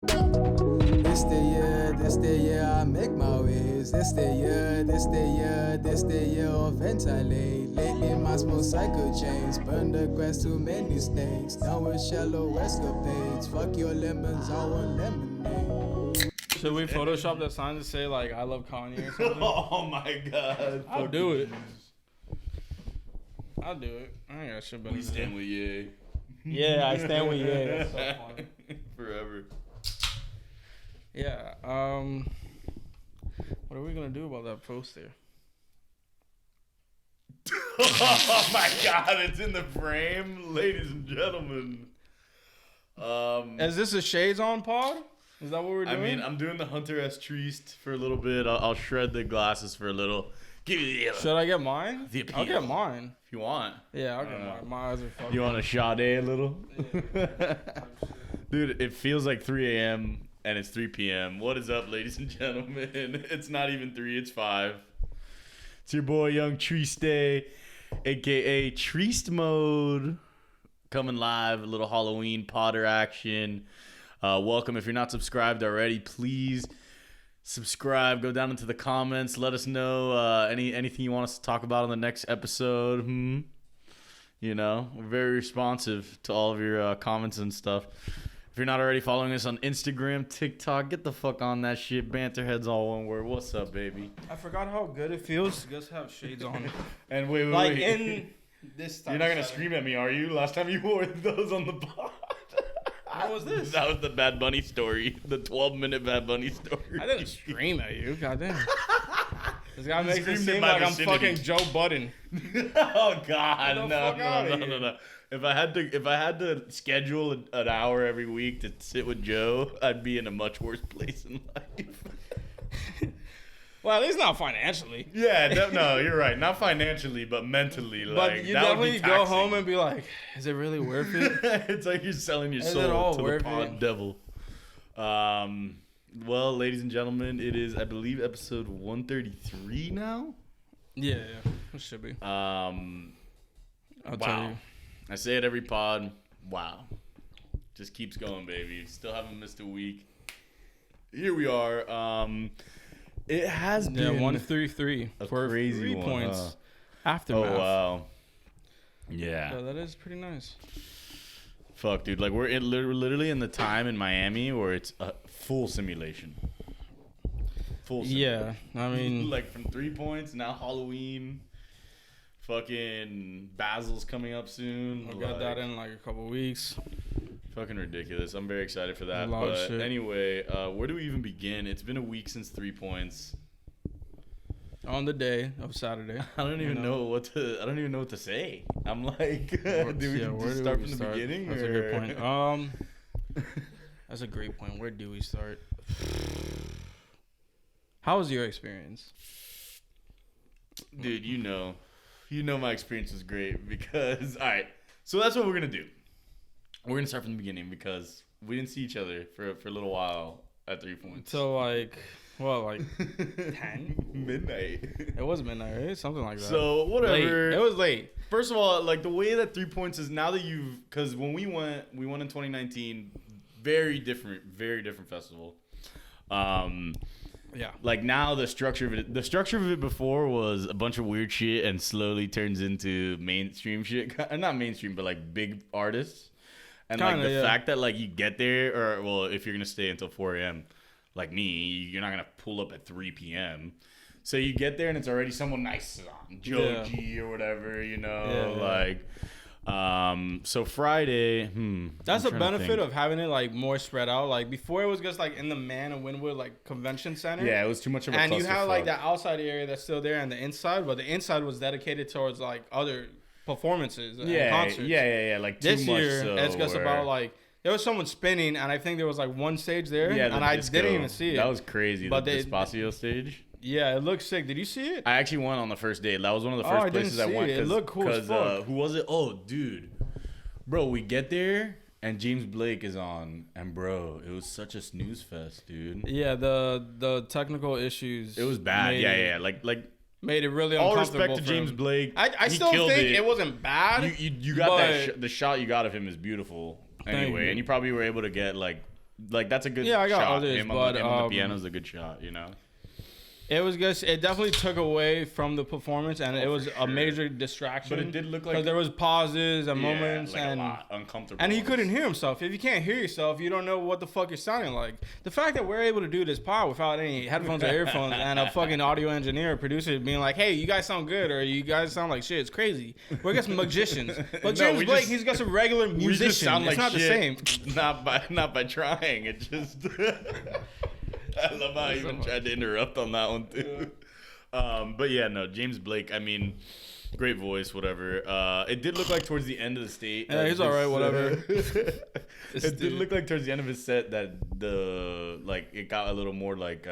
This the year I make my ways. This the year of ventilate. Lately my small cycle chains. Burn the grass, too many snakes. Down with shallow escapades. Fuck your lemons, I want lemonade. Should we Photoshop that sign to say like I love Kanye or something? Oh my god. I'll do it. I'll do it. I think I should be. We stand with Ye. Yeah, I stand with you. That's so funny. Forever. Yeah. What are we gonna do about that poster? Oh my god, it's in the frame, ladies and gentlemen. Is this a Shades On pod? Is that what we're doing? I mean, I'm doing the Hunter S. Triste for a little bit. I'll shred the glasses for a little. Give me the Should I get mine? The appeal. I'll get mine. If you want. Yeah, I'll get mine. My eyes are fucking. You want a Sade a little? Yeah. Dude, it feels like 3 a.m. and it's 3 p.m. What is up, ladies and gentlemen? It's not even 3, it's 5. It's your boy, Young Triste, a.k.a. Triste Mode, coming live, a little Halloween Potter action. Welcome. If you're not subscribed already, please subscribe. Go down into the comments. Let us know anything you want us to talk about on the next episode. You know, we're very responsive to all of your comments and stuff. If you're not already following us on Instagram, TikTok, get the fuck on that shit. BanterHeads, all one word. What's up, baby? I forgot how good it feels to just have shades on. And wait. Like in this time. You're not going to scream at me, are you? Last time you wore those on the pod. What was this? That was the Bad Bunny story. The 12-minute Bad Bunny story. I didn't scream at you. Goddamn. This guy You makes it screamed seem in my like I'm vicinity. fucking Joe Budden. Oh God, Get the fuck outta here. no. If I had to schedule an hour every week to sit with Joe, I'd be in a much worse place in life. Well, at least not financially. Yeah, no, you're right. Not financially, but mentally. But Like, you that would be definitely go taxing. home and be like, is it really worth it? It's like you're selling your Is it soul all to the worth pod it? devil. Well, ladies and gentlemen, it is, I believe, episode 133 now. Yeah, it should be. I'll tell you. I say it every pod. Wow. Just keeps going, baby. Still haven't missed a week. Here we are. It has Yeah, been 133 a for crazy 3 one, points. huh? Aftermath. Oh, wow. Yeah. Yeah, that is pretty nice. Fuck, dude. Like, we're literally in the time in Miami where it's a full simulation. Full simulation. Yeah, I mean, Like, from 3 points, now Halloween. Fucking Basil's coming up soon. we got that in like a couple weeks. Fucking ridiculous. I'm very excited for that. A lot of But shit. anyway, where do we even begin? It's been a week since 3 points. On the day of Saturday. I don't even know what to say. I'm like, do we just start from the beginning? That's a good point. That's a great point. Where do we start? How was your experience? Dude, you know my experience was great because, all right, so that's what we're going to do. We're going to start from the beginning because we didn't see each other for a little while at 3 points. So like 10? Midnight. It was midnight, right? Something like that. So, whatever. Late. It was late. First of all, like the way that 3 points is now that because when we went in 2019, very different festival. Yeah. Like now the structure of it before was a bunch of weird shit and slowly turns into mainstream shit. Not mainstream, but like big artists. And Kinda, like the yeah. fact that like you get there, or well, if you're gonna stay until 4 a.m. like me, you're not gonna pull up at 3 p.m. So you get there and it's already someone nice on, Joe G or whatever, you know, like. So Friday, That's the benefit of having it like more spread out. Like before, it was just like in the Man and Wynwood like convention center. Yeah, it was too much of a and you have like clusterfuck. that outside area that's still there and the inside, but the inside was dedicated towards like other performances and concerts. Yeah. Like too This much year, so it's just where- about like there was someone spinning, and I think there was like one stage there, the and I disco. didn't even see it. That was crazy. But the they- Despacio stage. Yeah, it looked sick. Did you see it? I actually went on the first day. That was one of the Oh, first I didn't places I see went. it. It looked cool as fuck. Who was it? Oh, dude. Bro, we get there and James Blake is on, and bro, it was such a snooze fest, dude. Yeah, the technical issues. It was bad. Yeah. Like made it really all uncomfortable. respect to for James him. Blake. I He still killed think it wasn't bad. You got but the shot you got of him is beautiful. Thank Anyway, you. and you probably were able to get like Like that's a good I got shot. others, Him but on the piano is a good shot, you know. It was just, it definitely took away from the performance, and it was a major distraction. But it did look like because there was pauses and moments, like and a lot uncomfortable. and he couldn't hear himself. If you can't hear yourself, you don't know what the fuck you're sounding like. The fact that we're able to do this pod without any headphones or earphones, and a fucking audio engineer or producer being like, "Hey, you guys sound good," or "You guys sound like shit," it's crazy. We're just magicians. But James Blake, he's just a regular musician. It's not the same. Not by trying. It just. I love how I even tried to interrupt on that one too. But yeah, no, James Blake, I mean, great voice, whatever. It did look like towards the end of the state. Yeah, he's all right, whatever. It did look like towards the end of his set that it got a little more like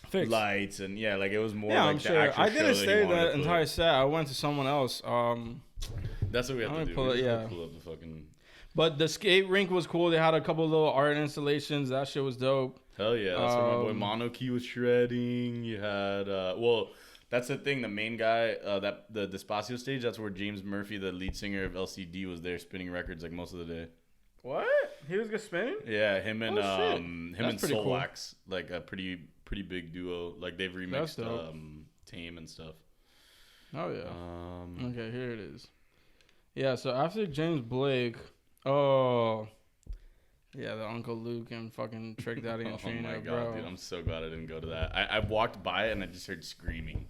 Fixed. lights and like it was more yeah, like I'm the sure. actual I didn't show stay he wanted that to put. entire set. I went to someone else. That's what we have to do. pull We it, just yeah. gotta pull up the fucking... But the skate rink was cool. They had a couple of little art installations. That shit was dope. Hell yeah, that's where my boy Monokey was shredding. You had that's the thing. The main guy, that the Despacio stage. That's where James Murphy, the lead singer of LCD, was there spinning records like most of the day. What? He was just spinning? Yeah, him and That's pretty cool. Solwax, like a pretty big duo. Like they've remixed Tame and stuff. Oh yeah. Okay, here it is. Yeah, so after James Blake, oh. Yeah, the Uncle Luke and fucking Trick Daddy and Trina, oh my god, bro. dude, I'm so glad I didn't go to that. I walked by it and I just heard screaming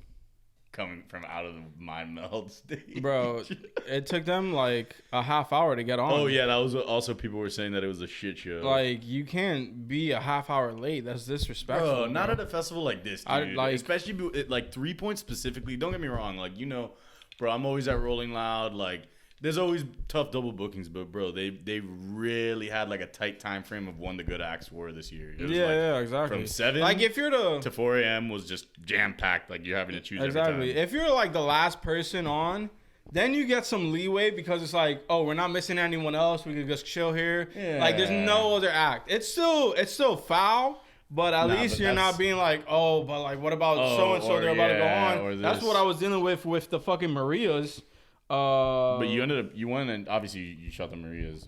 coming from out of the Mind Meld stage. Bro, it took them like a half hour to get on. Oh yeah, that was also people were saying that it was a shit show. Like, you can't be a half hour late. That's disrespectful. Bro, not at a festival like this, dude. Especially like 3 Points specifically. Don't get me wrong. Like, you know, bro, I'm always at Rolling Loud. Like, there's always tough double bookings, but bro, they really had like a tight time frame of when the good acts were this year. It was Exactly. From 7 like if you're to 4 a.m. was just jam packed. Like you're having to choose exactly. every time. If you're like the last person on, then you get some leeway because it's like, oh, we're not missing anyone else. We can just chill here. Yeah. Like there's no other act. It's still foul. But at least you're not being like, oh, but like, what about so and so? They're about to go on. That's what I was dealing with the fucking Marias. But you went and obviously you shot the Marias.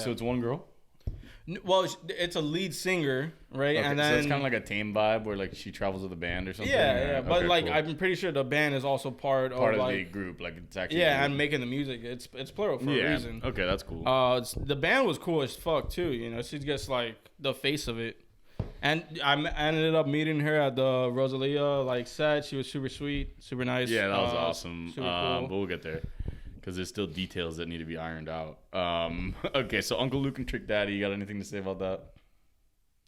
So it's one girl? Well, it's a lead singer, right? Okay, and then so it's kind of like a Tame vibe where like she travels with a band or something. Yeah. But okay, like cool. I'm pretty sure the band is also part of the group. Like it's actually and making the music. It's plural for a reason. Okay, that's cool. The band was cool as fuck too. You know, she's just like the face of it. And I ended up meeting her at the Rosalia set. She was super sweet, super nice. Yeah, that was awesome. Super cool. But we'll get there because there's still details that need to be ironed out. Okay, so Uncle Luke and Trick Daddy, you got anything to say about that?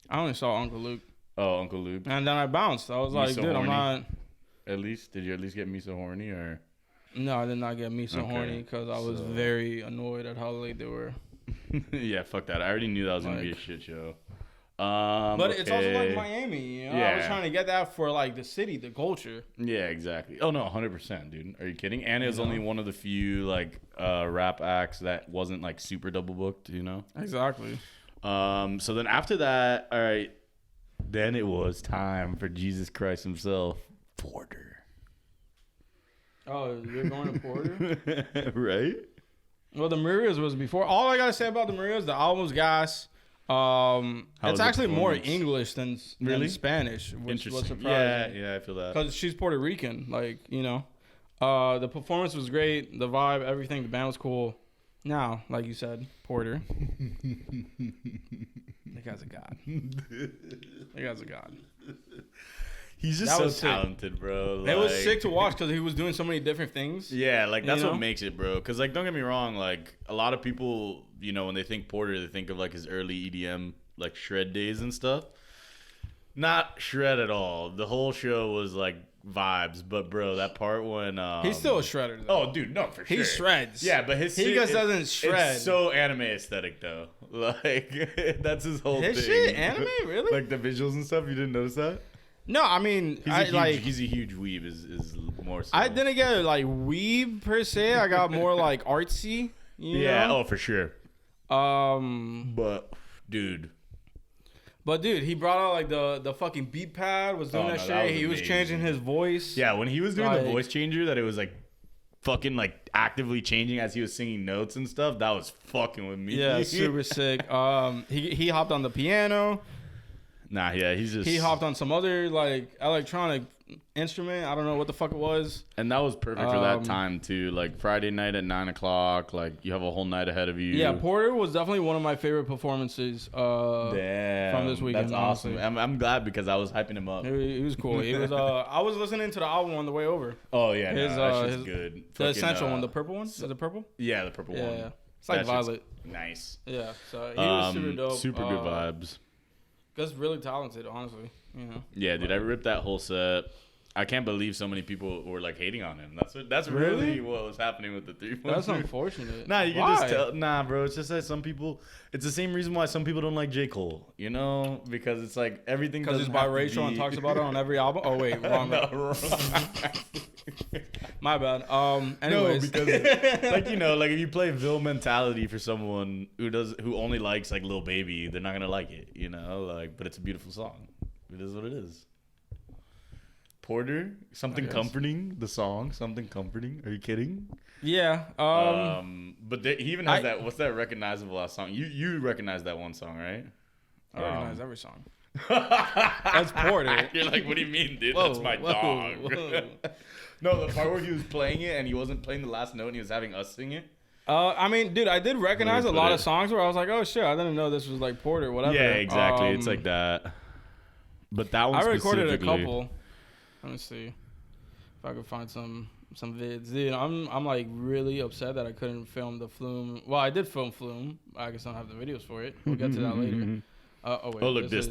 I only saw Uncle Luke. Oh, Uncle Luke. And then I bounced. I was like, dude, I'm not. Did you at least get me so horny or? No, I did not get me so horny because I was very annoyed at how late they were. Yeah, fuck that. I already knew that was gonna be a shit show. But it's also like Miami, you know? I was trying to get that for like the city, the culture. Yeah, exactly. Oh no, 100%, dude. Are you kidding? And it was only one of the few like rap acts that wasn't like super double booked, you know? Exactly. So then after that, all right, then it was time for Jesus Christ himself, Porter. Oh, you're going to Porter? Right? Well, the Marias was before. All I gotta say about the Marias, the album's gas. It's actually more English than Spanish, which was surprising. Yeah, I feel that. Because she's Puerto Rican, like, you know. The performance was great, the vibe, everything, the band was cool. Now, like you said, Porter. That guy's a god. That guy's a god. He's just so talented, bro. It was sick to watch because he was doing so many different things. Yeah, like that's what makes it, bro. Because like, don't get me wrong, like a lot of people, you know, when they think Porter, they think of like his early EDM, like shred days and stuff. Not shred at all. The whole show was like vibes, but bro, that part when he's still a shredder though. Oh, dude, no, for sure. He shreds. Yeah, but he just doesn't shred. It's so anime aesthetic though. Like that's his whole thing. His shit anime, really? Like the visuals and stuff. You didn't notice that? No, I mean, he's a huge weeb. Is more so. I didn't get like weeb per se. I got more like artsy. You know? Oh, for sure. But dude, he brought out like the fucking beat pad. Was doing that shit. He was changing his voice. Yeah, when he was doing the voice changer, that it was like fucking like actively changing as he was singing notes and stuff, that was fucking with me. Yeah, super sick. He hopped on the piano. Nah, yeah, he hopped on some other like electronic instrument. I don't know what the fuck it was. And that was perfect for that time too. Like Friday night at 9:00, like you have a whole night ahead of you. Yeah, Porter was definitely one of my favorite performances from this weekend. That's awesome. I'm glad because I was hyping him up. He was cool. He was. I was listening to the album on the way over. Oh yeah, that shit's good. The essential one, the purple one. Is it purple? Yeah, the purple one. Yeah, it's like violet. Nice. Yeah, so he was super dope. Super good vibes. That's really talented, honestly. You know. Yeah, dude, I ripped that whole set. I can't believe so many people were like hating on him. That's really what was happening with the 3-1. That's unfortunate. Nah, you can just tell. Nah, bro, it's just that some people. It's the same reason why some people don't like J. Cole. You know, because it's like everything. Because he's biracial and talks about it on every album. Oh wait, wrong. No, My bad. Anyways, no, because like like if you play Ville Mentality for someone who only likes like Lil Baby, they're not gonna like it. You know, like, but it's a beautiful song. It is what it is. Porter, something comforting. The song, something comforting. Are you kidding? Yeah. But he even has that. What's that recognizable ass song? You recognize that one song, right? I recognize every song. That's Porter. You're like, what do you mean, dude? That's my dog. No, the part where he was playing it and he wasn't playing the last note and he was having us sing it. I mean, dude, I did recognize a lot of songs where I was like, oh shit, I didn't know this was like Porter, whatever. Yeah, exactly. It's like that. But that one, I recorded a couple. Let me see if I could find some vids. Dude, I'm like really upset that I couldn't film the Flume. Well, I did film Flume. I just don't have the videos for it. We'll get to that later. Oh wait. Oh look, this.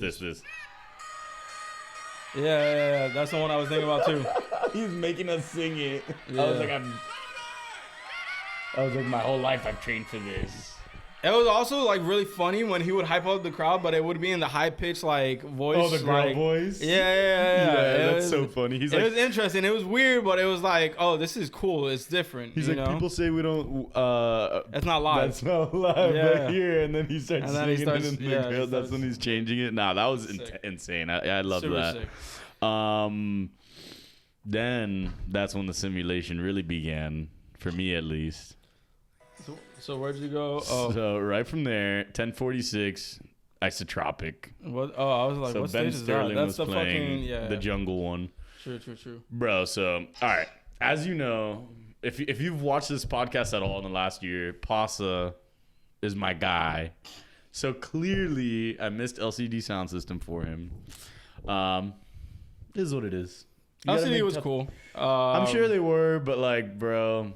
Yeah, that's the one I was thinking about too. He's making us sing it. Yeah. I was like, my whole life I've trained for this. It was also like really funny when he would hype up the crowd, but it would be in the high pitched like voice. Oh, the girl voice. Yeah. That's so funny. It was interesting. It was weird, but it was like, oh, this is cool. It's different. He's like, people say we don't. That's not live. That's not live. But here, and then he starts singing it in the girl. That's when he's changing it. Nah, that was insane. I love that. Sick. Then that's when the simulation really began, for me at least. So where'd you go? Oh. So right from there, 1046, Isotropic. What? Oh, I was like, so what Ben stage is Sterling that? That's was the playing fucking the jungle one. True. Bro, so all right, as you know, if you've watched this podcast at all in the last year, Pasa is my guy. So clearly, I missed LCD sound system for him. This is what it is. LCD was cool. I'm sure they were, but like, bro,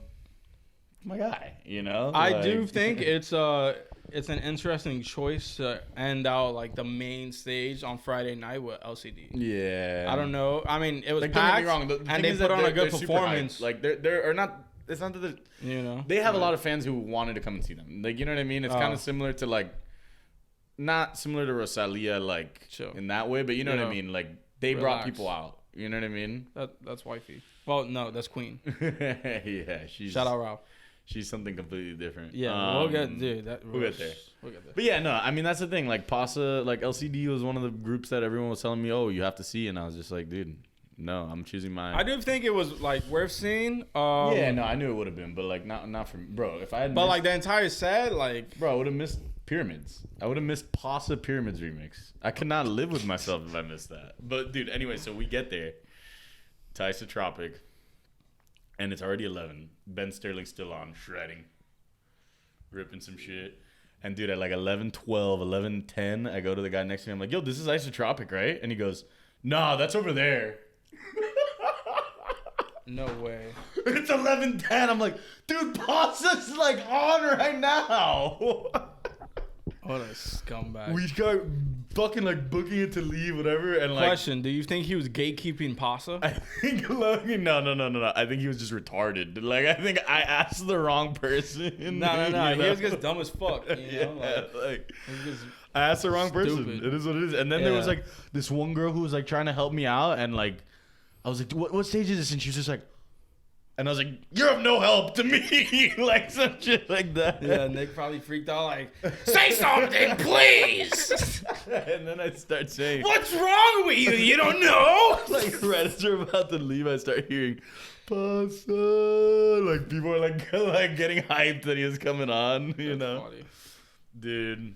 my guy, you know. I do think it's an interesting choice to end out like the main stage on Friday night with LCD. Yeah, I don't know. I mean, it was like, packed, don't get me wrong, and they put on a good performance. Like they're not. It's not that they have a lot of fans who wanted to come and see them. Like, you know what I mean? It's kind of similar to like, not similar to Rosalia, like in that way, but you know what I mean? Like they brought people out. You know what I mean? That's wifey. Well, no, that's Queen. Yeah, shout out Ralph. She's something completely different. Yeah, we'll get there. We'll get there. But yeah, no, I mean that's the thing. Like Pasa, like LCD was one of the groups that everyone was telling me, oh, you have to see, and I was just like, dude, no, I'm choosing mine. I do think it was like worth seeing. Yeah, no, I knew it would have been, but like not for me, bro. If I had, like the entire set, like, bro, I would have missed Pyramids. I would have missed Pasa Pyramids remix. I could not live with myself if I missed that. But dude, anyway, so we get there to Isotropic, and it's already 11. Ben Sterling's still on, shredding, ripping some shit. And dude, at like 11:12, 11:10, I go to the guy next to me. I'm like, yo, this is Isotropic, right? And he goes, nah, that's over there. No way. It's 11:10. I'm like, dude, Pasa's like on right now. What a scumbag. We got fucking like booking it to leave, whatever. And like, question: do you think he was gatekeeping Pasa? I think no. I think he was just retarded. Like, I think I asked the wrong person. No. He was just dumb as fuck. You know? Like I asked the wrong person. It is what it is. And then there was like this one girl who was like trying to help me out, and like I was like, what stage is this? And she was just like, And I was like, you're of no help to me. Like some shit like that. Yeah, Nick probably freaked out like, say something, please. And then I start saying, what's wrong with you? You don't know? like right as we're about to leave, I start hearing, pasta. Like people are like getting hyped that he was coming on, you know? Funny. Dude,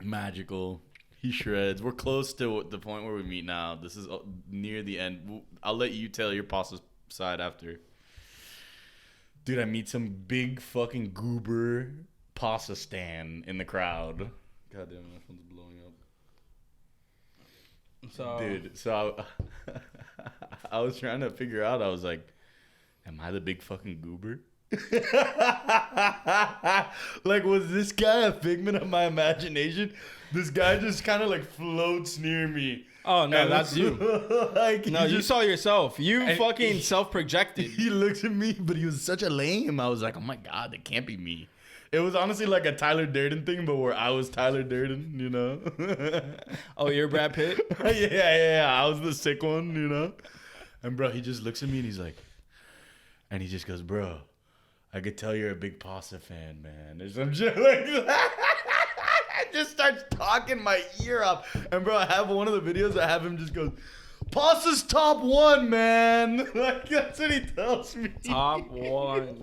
magical. He shreds. We're close to the point where we meet now. This is near the end. I'll let you tell your pasta side after. Dude, I meet some big fucking goober pasta stand in the crowd. God damn, my phone's blowing up. So, Dude, so I was trying to figure out. I was like, am I the big fucking goober? Like, was this guy a figment of my imagination? This guy just kind of like floats near me. oh no, that's you. Like, No, you saw yourself. You And fucking self-projected. He looks at me, but he was such a lame. I was like, oh my God, that can't be me. It was honestly like a Tyler Durden thing, but where I was Tyler Durden, you know? Oh, you're Brad Pitt? Yeah. I was the sick one, you know? And bro, he just looks at me and he's like, and he just goes, bro, I could tell you're a big pasta fan, man. Or some shit like that. Just starts talking my ear off. And bro, I have one of the videos I have him just goes, pasta's top one, man. Like that's what he tells me. Top one.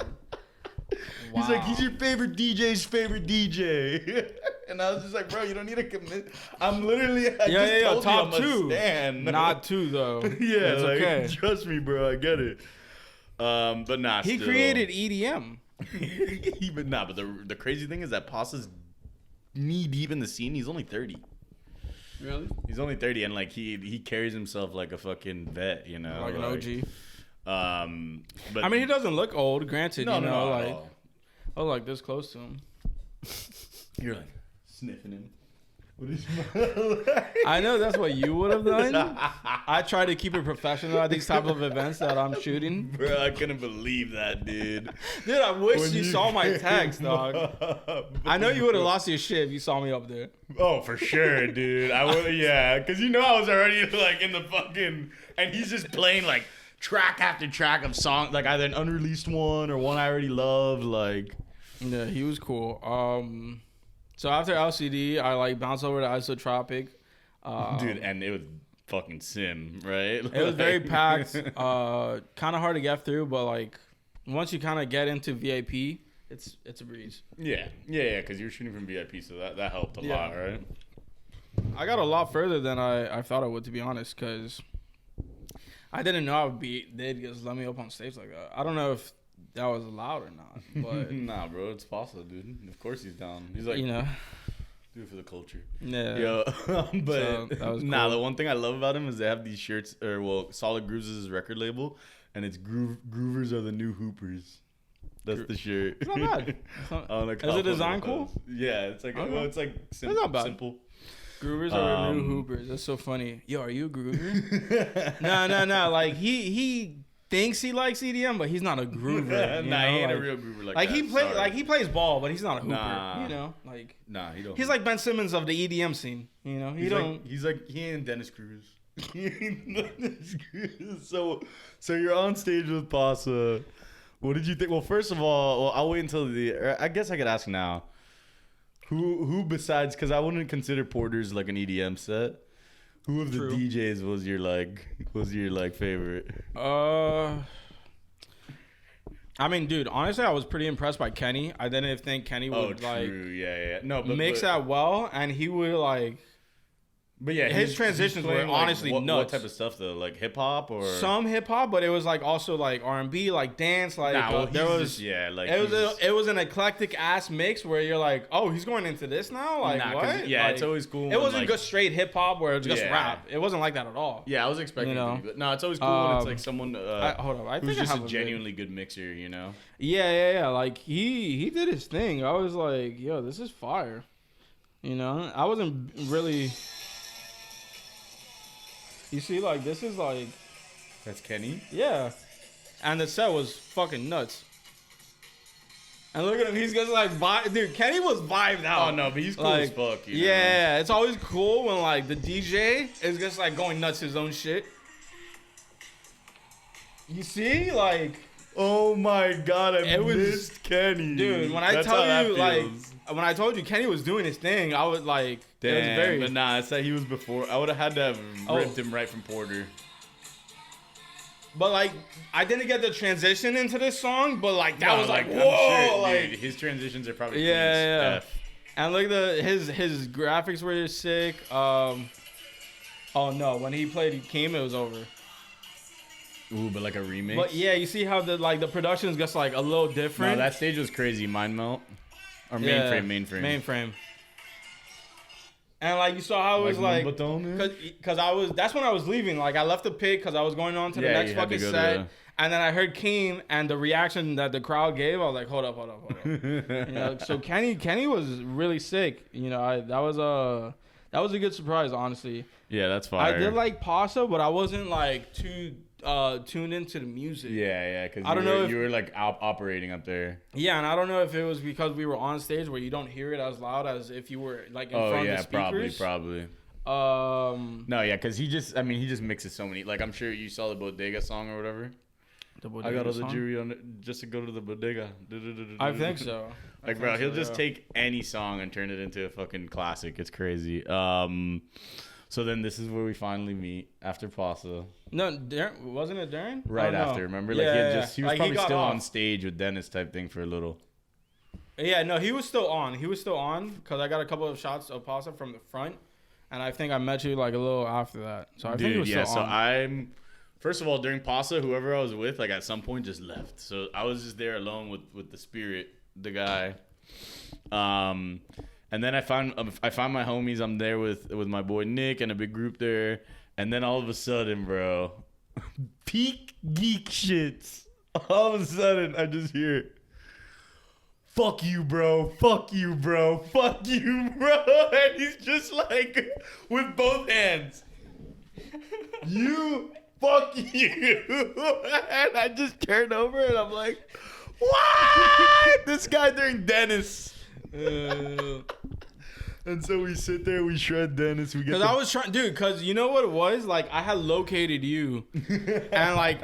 Wow. He's like, he's your favorite DJ's favorite DJ. And I was just like, bro, you don't need to commit. I'm literally, I just told top you I'm two. a stan. Not two though. Yeah, it's like, okay. trust me, bro, I get it. But nah, He still. created EDM. But the crazy thing is that Pasta's knee deep in the scene. He's only 30. Really? He's only 30, and like he carries himself like a fucking vet, you know, Like an OG. But I mean, he doesn't look old. Granted, no, you know, no, like at all. oh, like this close to him. You're like sniffing him. What is like? I know that's what you would have done. I try to keep it professional at these type of events that I'm shooting. Bro, I couldn't believe that, dude. Dude, I wish When you saw my text, dog. I know you would have lost your shit if you saw me up there. Oh, for sure, dude. I would, yeah, because you know I was already like in the fucking, and he's just playing like track after track of songs, like either an unreleased one or one I already loved, like. Yeah, he was cool. So after LCD, I like bounced over to Isotropic. Dude, and it was fucking sim, right? It was very packed. Kind of hard to get through, but like once you kind of get into VIP, it's a breeze. Yeah, because you were shooting from VIP, so that helped a lot, right? I got a lot further than I thought I would, to be honest, because I didn't know I would be. They'd just let me up on stage like that. I don't know if that was allowed or not, but Nah, bro, it's possible, dude. Of course he's down. He's like, you know, do it for the culture. yeah. Yo, but So, that was nah, cool. the one thing I love about him is they have these shirts, or well, Solid Grooves is his record label, and it's Groovers are the new Hoopers. That's the shirt. It's not bad. It's not- Is the design cool? Yeah, it's like Okay. well, it's like It's not bad. simple. Groovers are the new hoopers. That's so funny. Yo, are you a groover? No. Like he thinks he likes EDM, but he's not a groover. you Nah, know? he ain't like, a real groover like that. he play Sorry. like he plays ball, but he's not a hooper. Nah. You know, like Nah, he don't. he's like Ben Simmons of the EDM scene. You know, He's like he ain't Dennis Cruz. He ain't Dennis Cruz. So you're on stage with Pasa. What did you think? Well, first of all, I'll wait until I guess I could ask now. Who besides, because I wouldn't consider Porter's like an EDM set. Who of the True. DJs was your favorite? I mean, dude, honestly, I was pretty impressed by Kenny. I didn't think Kenny would like Yeah. No, but mix that well, and he would like But yeah, his he's transitions were playing, honestly what nuts. type of stuff though? Like hip hop or some hip hop, but it was like also like R&B, like dance, like Nah, well, there he's was just, yeah, like it was an eclectic ass mix where you're like, oh, he's going into this now, like Nah, 'cause, what? yeah, Like, it's always cool. It when, wasn't like, just straight hip hop where it's just Yeah. rap. It wasn't like that at all. Yeah, I was expecting You know? it to be, but no, it's always cool when it's like someone Hold on, I who's think I just have a genuinely good mixer, you know? Yeah. Like he did his thing. I was like, yo, this is fire. You know, I wasn't really. You see, like this is like, That's Kenny. yeah, and the set was fucking nuts. And look at him, he's just like, dude, Kenny was vibed out. Oh no, but he's cool Like, as fuck. You know? yeah, it's always cool when like the DJ is just like going nuts his own shit. You see, like Oh my god, I missed Kenny. Dude, when I told you Kenny was doing his thing, I was like, damn, it was very. but nah, I said he was before. I would have had to have ripped him right from Porter. But like, I didn't get the transition into this song, but like that was like, whoa, I'm sure, like dude, his transitions are probably yeah. And look, his graphics were sick. Oh no, when he played Keem, it was over. Ooh, but like a remix. But yeah, you see how the production is just like a little different. No, that stage was crazy. Mind Melt or mainframe. And like you saw how it was like, because that's when I was leaving. Like I left the pit because I was going on to the next fucking set, and then I heard Keem and the reaction that the crowd gave. I was like, hold up. You know, so Kenny was really sick. You know, that was a good surprise, honestly. Yeah, that's fire. I did like Pasta, but I wasn't like too tuned into the music. Yeah, because you were like operating up there. Yeah, and I don't know if it was because we were on stage where you don't hear it as loud as if you were like in front of the speakers. Probably. No, yeah, because he just mixes so many. Like I'm sure you saw the Bodega song or whatever. I got all the jury on it just to go to the bodega. I think so. Like, bro, he'll just take any song and turn it into a fucking classic. It's crazy. So then this is where we finally meet after Pasta. No, wasn't it Darren? Right after, remember? Like he was probably still on stage with Dennis type thing for a little. Yeah, no, he was still on. Because I got a couple of shots of Pasta from the front, and I think I met you like a little after that. So I think he was still on. So I'm. First of all, during Pasta, whoever I was with, like at some point just left. So I was just there alone with the spirit, the guy. And then I find my homies. I'm there with my boy Nick and a big group there. And then all of a sudden, bro, peak geek shits. All of a sudden, I just hear, "Fuck you, bro. Fuck you, bro. Fuck you, bro." And he's just like with both hands. You. Fuck you. And I just turned over and I'm like, what? This guy during Dennis. And so we sit there, we shred Dennis. Because I was trying, dude, because you know what it was? Like, I had located you. And, like,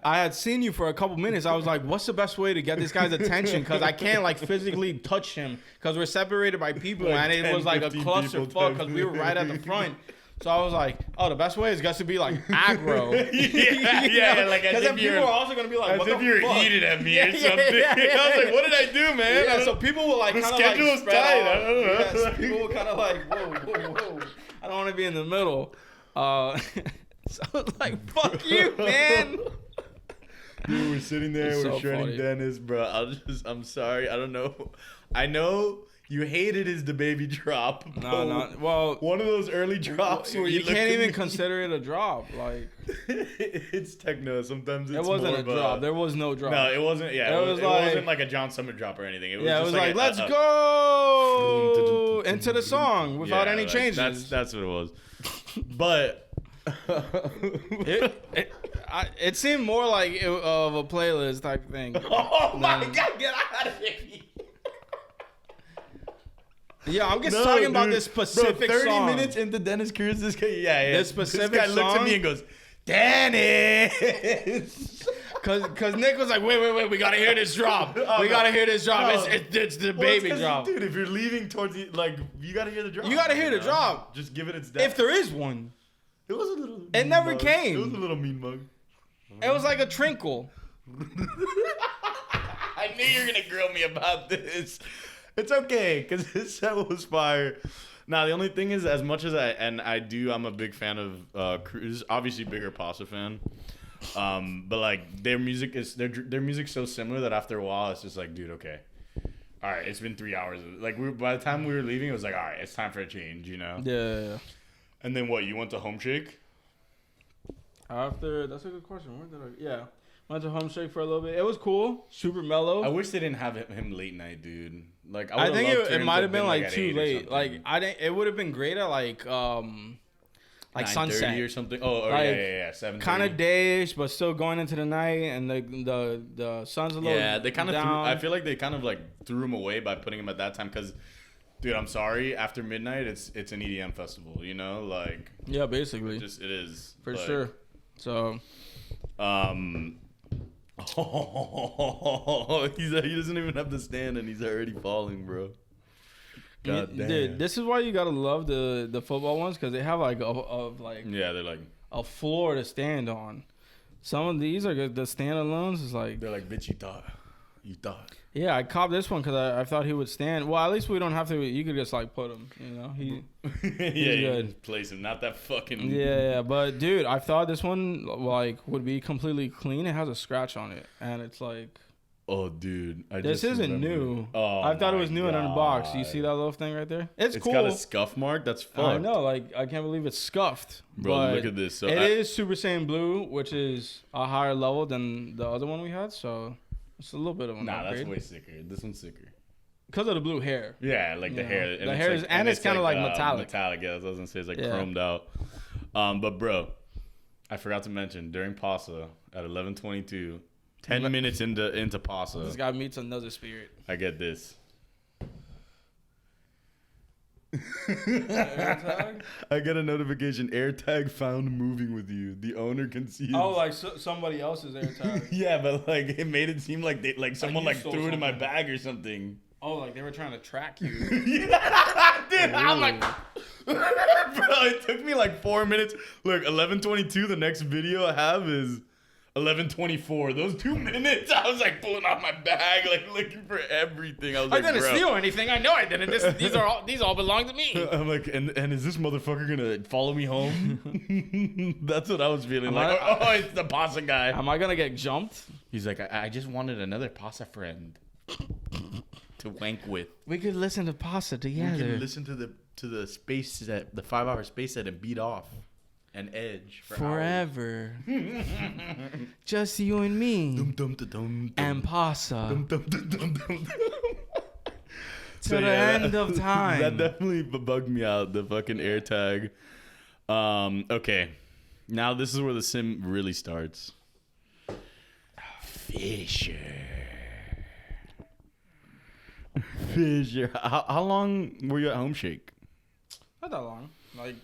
I had seen you for a couple minutes. I was like, what's the best way to get this guy's attention? Because I can't, like, physically touch him. Because we're separated by people. Like, and it was like a clusterfuck because we were right at the front. So I was like, oh, the best way is just to be like aggro. yeah, like because then people are also gonna be like, what the fuck? As if you're heated at me or something. I was like, what did I do, man? Yeah, so people were like, the kind of like schedule's spread tight. out. I don't know. Yeah, so people were kind of like, whoa. I don't want to be in the middle. So I was like, fuck you, man. Dude, we're sitting there, we're shredding Dennis, bro. I'm sorry. I don't know. I know. You hated his DaBaby drop. No. Well, one of those early drops where you can't even consider it a drop. Like it's techno. Sometimes it wasn't a drop. There was no drop. No, it wasn't. Yeah, it wasn't like a John Summer drop or anything. It was like let's go into the song without any changes. That's what it was. But it seemed more like of a playlist type thing. Oh my god! Get out of here. Yeah, I'm just talking about this specific 30 song. 30 minutes into Dennis Cruz, this guy, this specific this guy looks song, at me and goes, Dennis! Because Nick was like, wait, we got to hear this drop. We got to hear this drop. It's the baby drop. Dude, if you're leaving towards the, like, you got to hear the drop. You got to hear the drop. Just give it its depth. If there is one. It was a little It never mug. came. It was a little mean mug. It was like a trinkle. I knew you were going to grill me about this. It's okay, because his set was fire. Now, the only thing is, as much as I'm a big fan of Cruz, obviously bigger Pasta fan. But like their music's so similar that after a while it's just like, dude, okay. All right, it's been 3 hours. Like by the time we were leaving, it was like, all right, it's time for a change, you know? Yeah. And then what, you went to Home Shake? That's a good question. Went to Home Shake for a little bit. It was cool. Super mellow. I wish they didn't have him late night, dude. Like I think it might have been like too late. Like it would have been great at like sunset or something. Oh, like, yeah. 7:30. Kind of dayish, but still going into the night, and the sun's a little. Yeah, they kind of. I feel like they kind of like threw him away by putting him at that time because, dude, I'm sorry. After midnight, it's an EDM festival. You know, like. Yeah, basically. It is for sure. So. Oh, he doesn't even have the stand and he's already falling, bro. God damn. Dude, this is why you gotta love the football ones because they have like Yeah, they're like a floor to stand on. Some of these are good. The standalones is like they're like, bitch, you thought. Yeah, I copped this one because I thought he would stand. Well, at least we don't have to. You could just like put him. He's good. You place him, not that fucking. Yeah. But dude, I thought this one like would be completely clean. It has a scratch on it, and it's like. Oh, dude, This isn't new. Oh, I thought it was new and God. unboxed. You see that little thing right there? It's cool. It's got a scuff mark. That's fucked. I know. Like I can't believe it's scuffed. Bro, but look at this. So it is Super Saiyan Blue, which is a higher level than the other one we had. So. It's a little bit of an upgrade. That's way sicker. This one's sicker. Because of the blue hair. Yeah, like the hair. The hair is, and it's kind of like metallic. Metallic, yeah. I was gonna say it's like chromed out. But bro, I forgot to mention during Pasa at 11:22, 10 minutes into Pasa. This guy meets another spirit. I get this. AirTag? I get a notification. AirTag found moving with you. The owner can see. Oh, like somebody else's AirTag. Yeah, but like it made it seem like someone you like stole threw it in my something. bag or something. Oh, like they were trying to track you. Yeah, dude, I'm like, bro, it took me like 4 minutes. Look, 11:22. The next video I have is 11:24. Those 2 minutes, I was like pulling out my bag, like looking for everything. I was I like, didn't bro. steal anything. I know I didn't. These all belong to me. I'm like, and is this motherfucker gonna follow me home? That's what I was feeling like. Oh, it's the Pasa guy. Am I gonna get jumped? He's like, I just wanted another Pasa friend to wank with. We could listen to Pasa together. We can listen to the space set, the 5-hour space set, and beat off an edge for forever. Just you and me. And Pasa. To the end of time. That definitely bugged me out, the fucking AirTag. Okay. Now this is where the sim really starts. Fisher. How long were you at Home Shake? Not that long. Like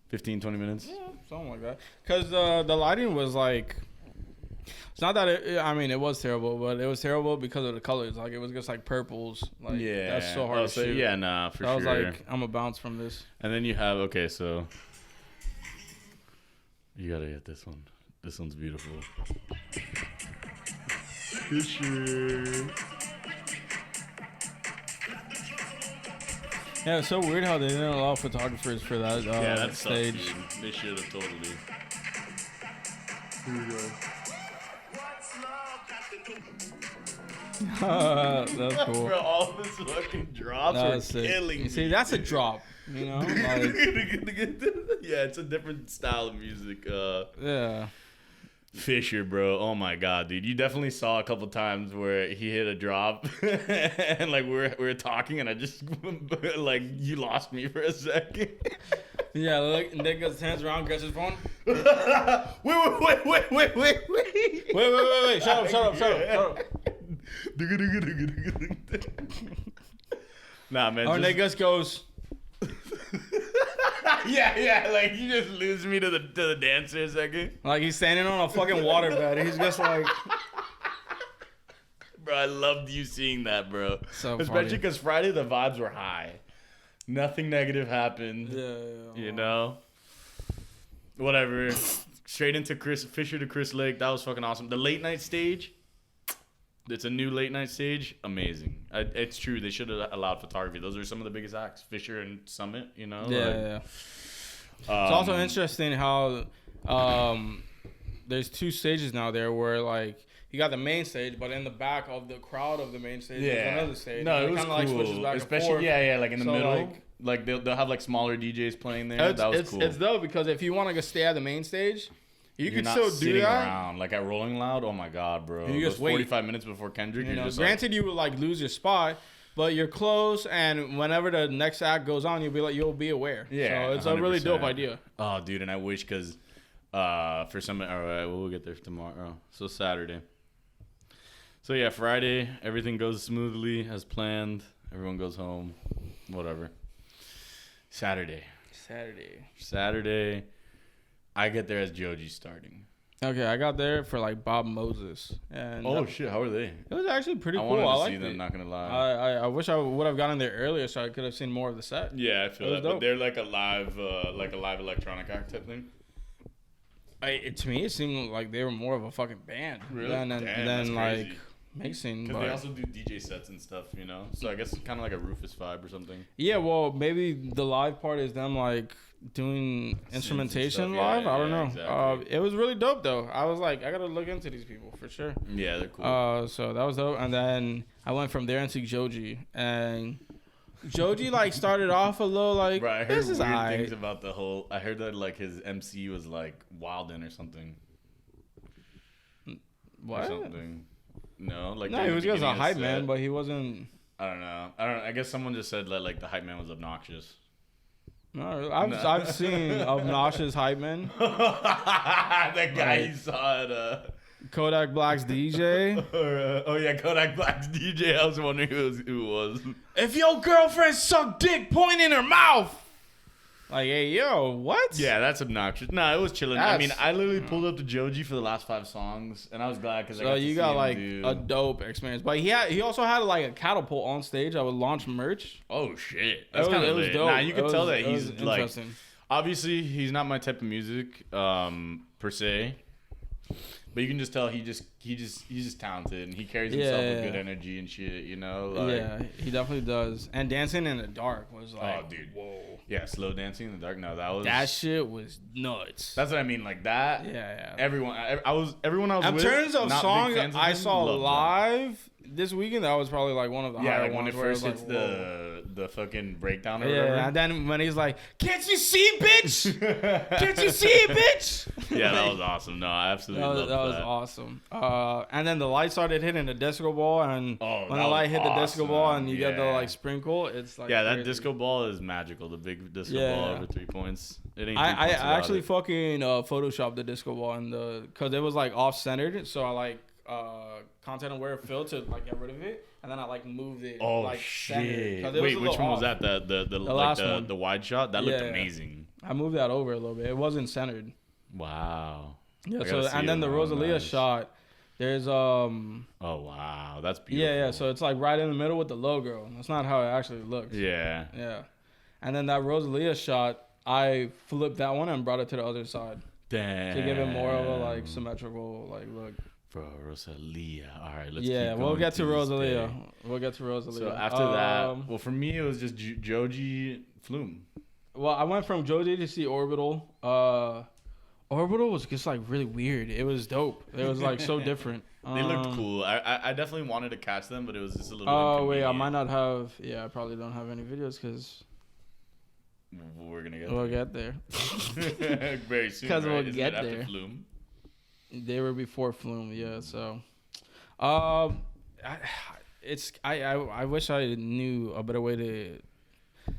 15, 20 minutes? yeah, something like that. Because the lighting was like, it's not that it was terrible, but it was terrible because of the colors. Like it was just like purples. Like Yeah. that's so hard to shoot. Yeah, nah, for I was sure. like, I'm gonna bounce from this. And then you have, okay, so you gotta get this one. This one's beautiful. Fisher. Yeah, it's so weird how they didn't allow photographers for that Yeah, that's stage. dude. They should have totally. Here we go. That's cool. Bro, all of this fucking drops That are was sick. killing You me. see, that's a drop. You know, like Yeah, it's a different style of music. yeah. Fisher, bro. Oh my god, dude. You definitely saw a couple times where he hit a drop and like we were talking and I just like you lost me for a second. Yeah, look, Nick gets his hands around, grabs his phone. Wait. Wait. Shut up. Nah, man. Or Nick just goes, yeah, like you just lose me to the dancer a second. like he's standing on a fucking waterbed. He's just like, Bro, I loved you seeing that, bro. So especially funny. because Friday the vibes were high. Nothing negative happened. yeah. You know? Whatever. Straight into Fisher to Chris Lake. That was fucking awesome. The late night stage. It's a new late night stage. Amazing. It's true. They should have allowed photography. Those are some of the biggest acts. Fisher and Summit, you know? Yeah. It's also interesting how there's two stages now there where like you got the main stage, but in the back of the crowd of the main stage, there's another stage. No, it was kinda, cool. like, switches back especially, and forth. yeah, like in the So, middle. Like they'll have like smaller DJs playing there. That was cool. It's dope because if you want to go stay at the main stage, you You're can not still sitting do that. around. Like at Rolling Loud, oh my god, bro. You just Those wait. 45 minutes before Kendrick, You you're know, just granted, you would like lose your spot, but you're close, and whenever the next act goes on, you'll be aware. Yeah, so it's a really 100%. dope idea. Oh, dude, and I wish because for some, all right, we'll get there tomorrow. So Saturday. So yeah, Friday, everything goes smoothly as planned. Everyone goes home, whatever. Saturday, I get there as Joji's starting. Okay, I got there for like Bob Moses. And Shit, how are they? it was actually pretty I cool. wanted to I see liked them. it. Not gonna lie. I wish I would have gotten there earlier so I could have seen more of the set. Yeah, I feel It was that. But dope. they're like a live electronic act type thing. To me, it seemed like they were more of a fucking band Really? than Damn, like crazy. mixing. Because they But also do DJ sets and stuff, you know. So I guess it's kind of like a Rufus vibe or something. yeah, well, maybe the live part is them like doing instrumentation stuff. Yeah, live. I don't yeah, know. exactly. It was really dope though. I was like, I gotta look into these people for sure. Yeah, they're cool. So that was dope. And then I went from there into Joji, and Joji like started off a little like, Right, I heard this is weird alright. things about the whole. I heard that like his MC was like Wilden or something. What? Or something. No, like No, during he the was just a beginning of the hype man, set. but he wasn't. I don't know. I guess someone just said that like the hype man was obnoxious. No, I've seen obnoxious hype men. That guy Like- you saw at Kodak Black's DJ. oh yeah, Kodak Black's DJ. I was wondering who it was. If your girlfriend sucked dick, point in her mouth. Like, hey, yo, what? Yeah, that's obnoxious. Nah, it was chilling. I mean, That's- I literally pulled up to Joji for the last 5 songs, and I was glad because So you got like a dope experience, but he also had like a catapult on stage. I would launch merch. Oh shit, that's It was- kind it of was lit. dope. Nah, you could It tell was- that it was he's like interesting. obviously he's not my type of music per se, but you can just tell he's just talented and he carries himself with good energy and shit. You know, like, Yeah, he definitely does. And dancing in the dark was like, oh dude, whoa, yeah, slow dancing in the dark. No, that shit was nuts. That's what I mean, like that. yeah. Everyone I was In with, terms of not big songs fans of I him, saw loved them. live this weekend, that was probably like one of the Yeah, higher like when ones it where first was hits like, whoa. the fucking breakdown or Yeah, whatever. and then when he's like, "Can't you see, bitch? Can't you see, bitch?" Yeah, that Like, was awesome. No, I absolutely loved that was awesome. And then the light started hitting the disco ball, and Oh, when that the light was hit the disco ball, awesome. and you get the Yeah. like sprinkle, it's like Yeah, that crazy. disco ball is magical. The big disco Yeah. ball over 3 points. It ain't. I actually fucking photoshopped the disco ball because it was like off centered, so I like content aware fill to like get rid of it, and then I like moved it. Oh like, shit! centered, 'cause it Wait, a which little one was off. that? The last like one. the wide shot that looked Yeah. amazing. I moved that over a little bit. It wasn't centered. Wow. Yeah. I So gotta see and then it the now. Rosalia Nice. shot. There's Oh wow, that's beautiful. Yeah. So it's like right in the middle with the logo. That's not how it actually looks. Yeah. Yeah. And then that Rosalia shot, I flipped that one and brought it to the other side Damn. to give it more of a like symmetrical like look. Bro, Rosalia. All right, let's. Yeah, keep we'll going get to this Rosalia. day. We'll get to Rosalia. So after that, well, for me it was just Joji Flume. well, I went from Joji to see Orbital. Orbital was just like really weird. It was dope. It was like so different. They looked cool. I definitely wanted to catch them, but it was just a little. Oh wait, I inconvenient. might not have. Yeah, I probably don't have any videos because We're gonna get. we'll get there. there. Very soon. 'Cause right? we'll Isn't get it after there. Flume? They were before Flume, yeah. So, I wish I knew a better way to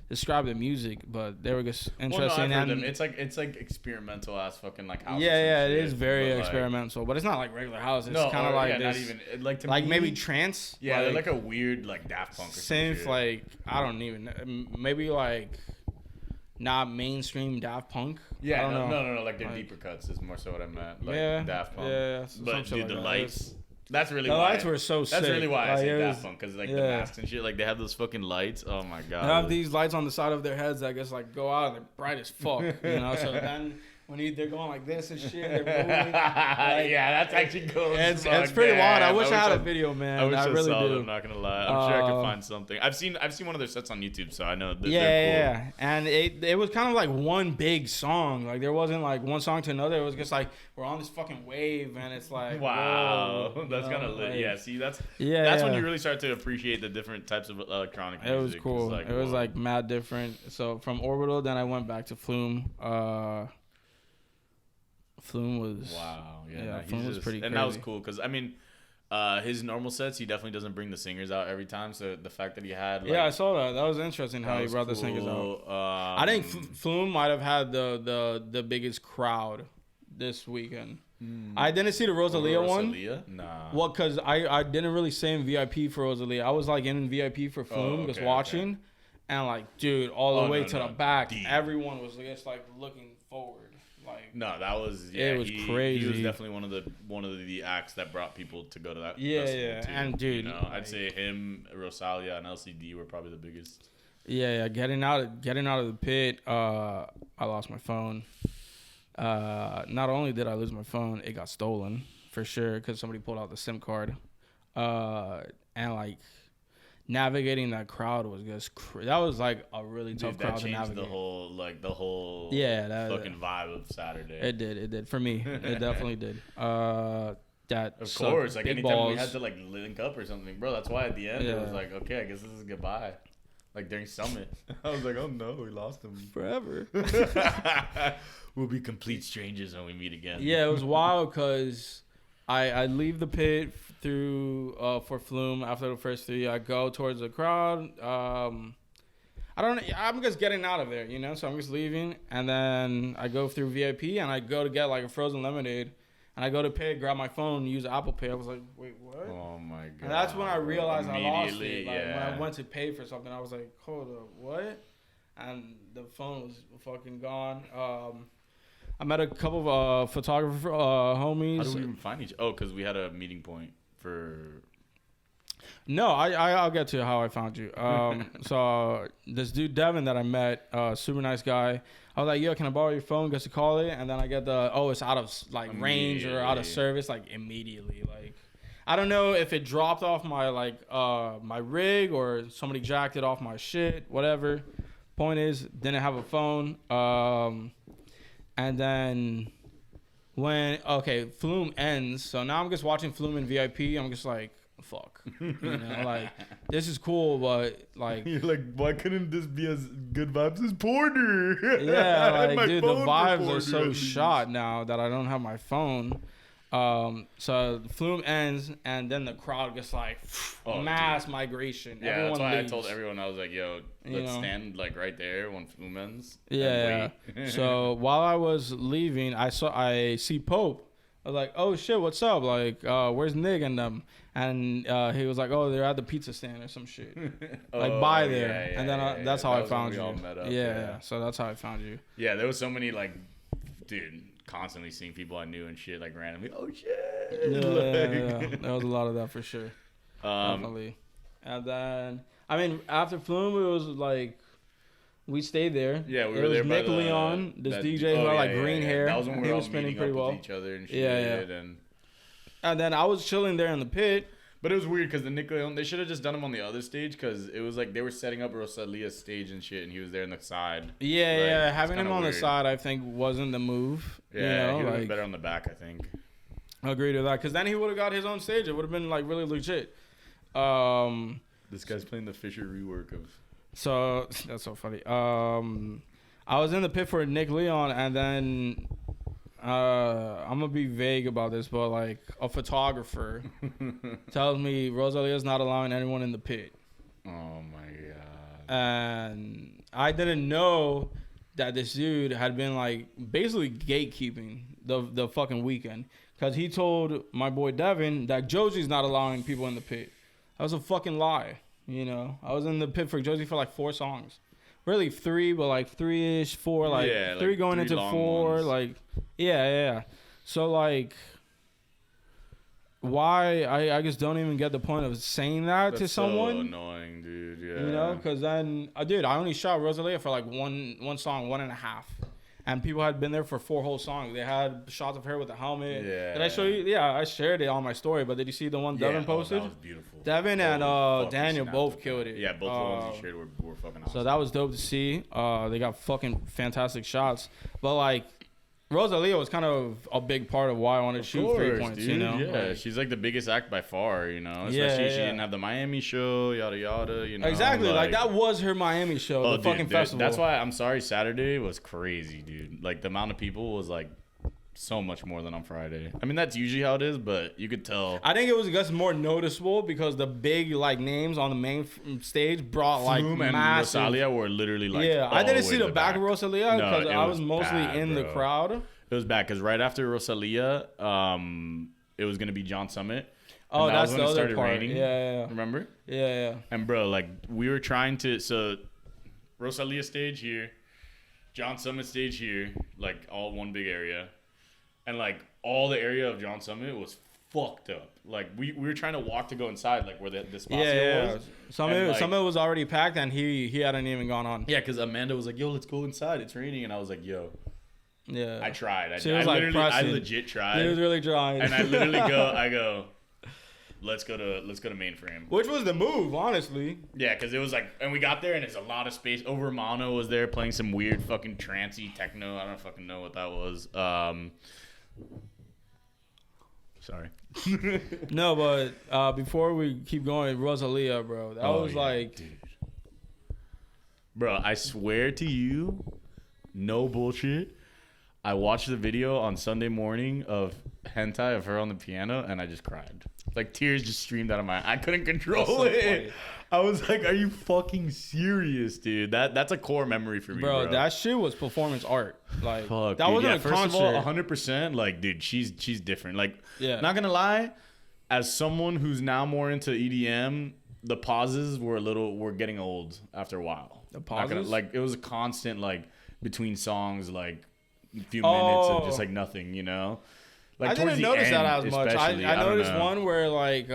describe the music, but they were just interesting. Well, no, I've heard and them. It's like experimental ass fucking like house. yeah, it is very experimental, but it's not like regular house. It's kind of like not this, even like to like me, maybe trance. Yeah, they're like a weird like Daft Punk or some synth, shit. like I don't even know. Maybe like not mainstream Daft Punk. Yeah, I don't know. no, like their Like- deeper cuts is more so what I meant. Like Yeah, Daft Punk. yeah, some But shit dude, like the that. lights. That's really The why. lights were so sick. That's really why I Like, say it Daft was- Punk because like the yeah. masks and shit. Like they have those fucking lights. Oh my god. They have these lights on the side of their heads that just like go out and they're bright as fuck, you know. So then when they're going like this and shit, they're moving. Yeah, that's actually cool. It's pretty wild. I wish I had a video, I man. wish I I really saw do. them. Not gonna lie, I'm sure I could find something. I've seen one of their sets on YouTube, so I know that they're cool. Yeah, and it was kind of like one big song. Like there wasn't like one song to another. It was just like we're on this fucking wave, and it's like Wow, whoa, that's you kind know, of lit. like- Yeah, see, that's yeah. when you really start to appreciate the different types of electronic music. It was cool. It's It was whoa. like mad different. So from Orbital, then I went back to Flume. Flume was wow. Yeah, yeah, nah, Flume was pretty and that was crazy. cool because I mean, his normal sets he definitely doesn't bring the singers out every time. So the fact that he had like, yeah, I saw that. That was interesting how that he was brought the singers out. cool. I think Flume might have had the biggest crowd this weekend. I didn't see the Rosalia one. Nah. Well, because I didn't really stay in VIP for Rosalia. I was like in VIP for Flume, just okay, watching. And like, dude, all the way to the back, Deep. everyone was just like looking forward. Like, no, that was it was crazy. He was definitely one of the acts that brought people to go to that. Yeah, festival too. and dude, you know, I'd say him, Rosalia, and LCD were probably the biggest. Yeah. Getting out of the pit, I lost my phone. Not only did I lose my phone, it got stolen for sure because somebody pulled out the SIM card. And like navigating that crowd was just that was like a really tough crowd to navigate. The whole fucking vibe of Saturday. It did for me. It definitely did. That of course, like anytime balls. we had to like link up or something, bro. That's why at the end it was like, okay, I guess this is goodbye. Like during Summit, I was like, oh no, we lost him forever. We'll be complete strangers when we meet again. Yeah, it was wild because I leave the pit through for Flume after the first three. I go towards the crowd. I'm just getting out of there, you know. So I'm just leaving, and then I go through VIP, and I go to get like a frozen lemonade, and I go to pay, grab my phone, use Apple Pay. I was like, wait, what? Oh my god! And that's when I realized I lost it. Like yeah. when I went to pay for something, I was like, hold up, what? And the phone was fucking gone. I met a couple of photographer homies. How do we even find each? Oh, because we had a meeting point for. No, I'll get to how I found you. So this dude Devin that I met, super nice guy. I was like, yo, can I borrow your phone? Gets to call it, and then I get it's out of like range or out of service like immediately. Like I don't know if it dropped off my my rig or somebody jacked it off my shit, whatever. Point is, didn't have a phone. And then Flume ends. So now I'm just watching Flume in VIP. I'm just like, fuck. You know, like, this is cool, but like. You're like, why couldn't this be as good vibes as Porter? Yeah, like, dude, the vibes are so shot now that I don't have my phone. So Flume ends, and then the crowd gets like mass migration. Yeah, everyone that's why leaves. I told everyone, I was like, yo, let's stand like right there when Flume ends. Yeah. So while I was leaving, I see Pope. I was like, oh shit, what's up? Like, where's Nig and them? And he was like, oh, they're at the pizza stand or some shit. Like by there. Yeah, and then that's how I found you. All met up, yeah. So that's how I found you. Yeah, there was so many like, dude, constantly seeing people I knew and shit, like randomly. Oh shit! Yeah. There was a lot of that for sure. Definitely. And then, I mean, after Flume, it was like we stayed there. Yeah, we were there. Nick Leon, this DJ who had like green hair. That was when we were all spinning meeting pretty up well. with each other and shit. And then I was chilling there in the pit. But it was weird because the Nick Leon, they should have just done him on the other stage because it was like they were setting up Rosalia's stage and shit, and he was there on the side. Yeah. Having him on the side, I think, wasn't the move. Yeah, he would have been better on the back, I think. I agree to that because then he would have got his own stage. It would have been like really legit. This guy's playing the Fisher rework of. So that's so funny. I was in the pit for Nick Leon, and then I'm gonna be vague about this, but like a photographer tells me Rosalia's not allowing anyone in the pit. Oh my god! And I didn't know that this dude had been like basically gatekeeping the fucking weekend because he told my boy Devin that Josie's not allowing people in the pit. That was a fucking lie. You know, I was in the pit for Josie for like 4 songs. Really 3, but like 3-ish, 4, like 3 going into 4, ones. Like, yeah. So like, why? I just don't even get the point of saying that to someone. So annoying, dude. Yeah. You know, because then, dude, I only shot Rosalia for like one song, 1.5. And people had been there for 4 whole songs. They had shots of her with a helmet. Yeah. Did I show you? Yeah, I shared it on my story. But did you see the one Devin posted? That was beautiful. Devin and Daniel both killed it. Yeah, both the ones you shared were fucking awesome. So that was dope to see. They got fucking fantastic shots. But like, Rosalia was kind of a big part of why I wanted to shoot 3 points, dude, you know? Yeah, she's like the biggest act by far, you know? Especially she didn't have the Miami show, yada, yada, you know? Exactly. Like that was her Miami show, the fucking festival. That's why I'm sorry Saturday was crazy, dude. Like the amount of people was like so much more than on Friday. I mean, that's usually how it is, but you could tell. I think it was just more noticeable because the big like names on the main stage brought like Flume massive. And Rosalia were literally like I didn't see the back of Rosalia because I was mostly in the crowd. It was bad because right after Rosalia, it was gonna be John Summit. Oh, that's the other part. Raining, yeah. Remember? Yeah. And bro, like we were trying to Rosalia stage here, John Summit stage here, like all one big area, and like all the area of John Summit was fucked up. Like we were trying to walk to go inside, like where the Despacio was. Summit was already packed, and he hadn't even gone on. Yeah, because Amanda was like, "Yo, let's go inside. It's raining," and I was like, "Yo." Yeah. I tried. I legit tried. He was really trying. And I literally go, let's go to Mainframe. Which was the move, honestly. Yeah, because it was like, and we got there and it's a lot of space. Over Mono was there playing some weird fucking trancey techno. I don't fucking know what that was. Sorry. No, but before we keep going, Rosalia, bro. That was like... Dude. Bro, I swear to you, no bullshit. I watched the video on Sunday morning of hentai of her on the piano, and I just cried. Like, tears just streamed out of my eye. I couldn't control it. I was like, are you fucking serious, dude? That's a core memory for me, bro. That shit was performance art. Like, fuck, that dude. wasn't a First concert. of all, 100%, like, dude, she's different. Like, not gonna lie, as someone who's now more into EDM, the pauses were getting old after a while. The pauses? Like, it was a constant, like, between songs, like, a few minutes of just like nothing, you know. Like, I didn't notice that as much. I noticed know. one where like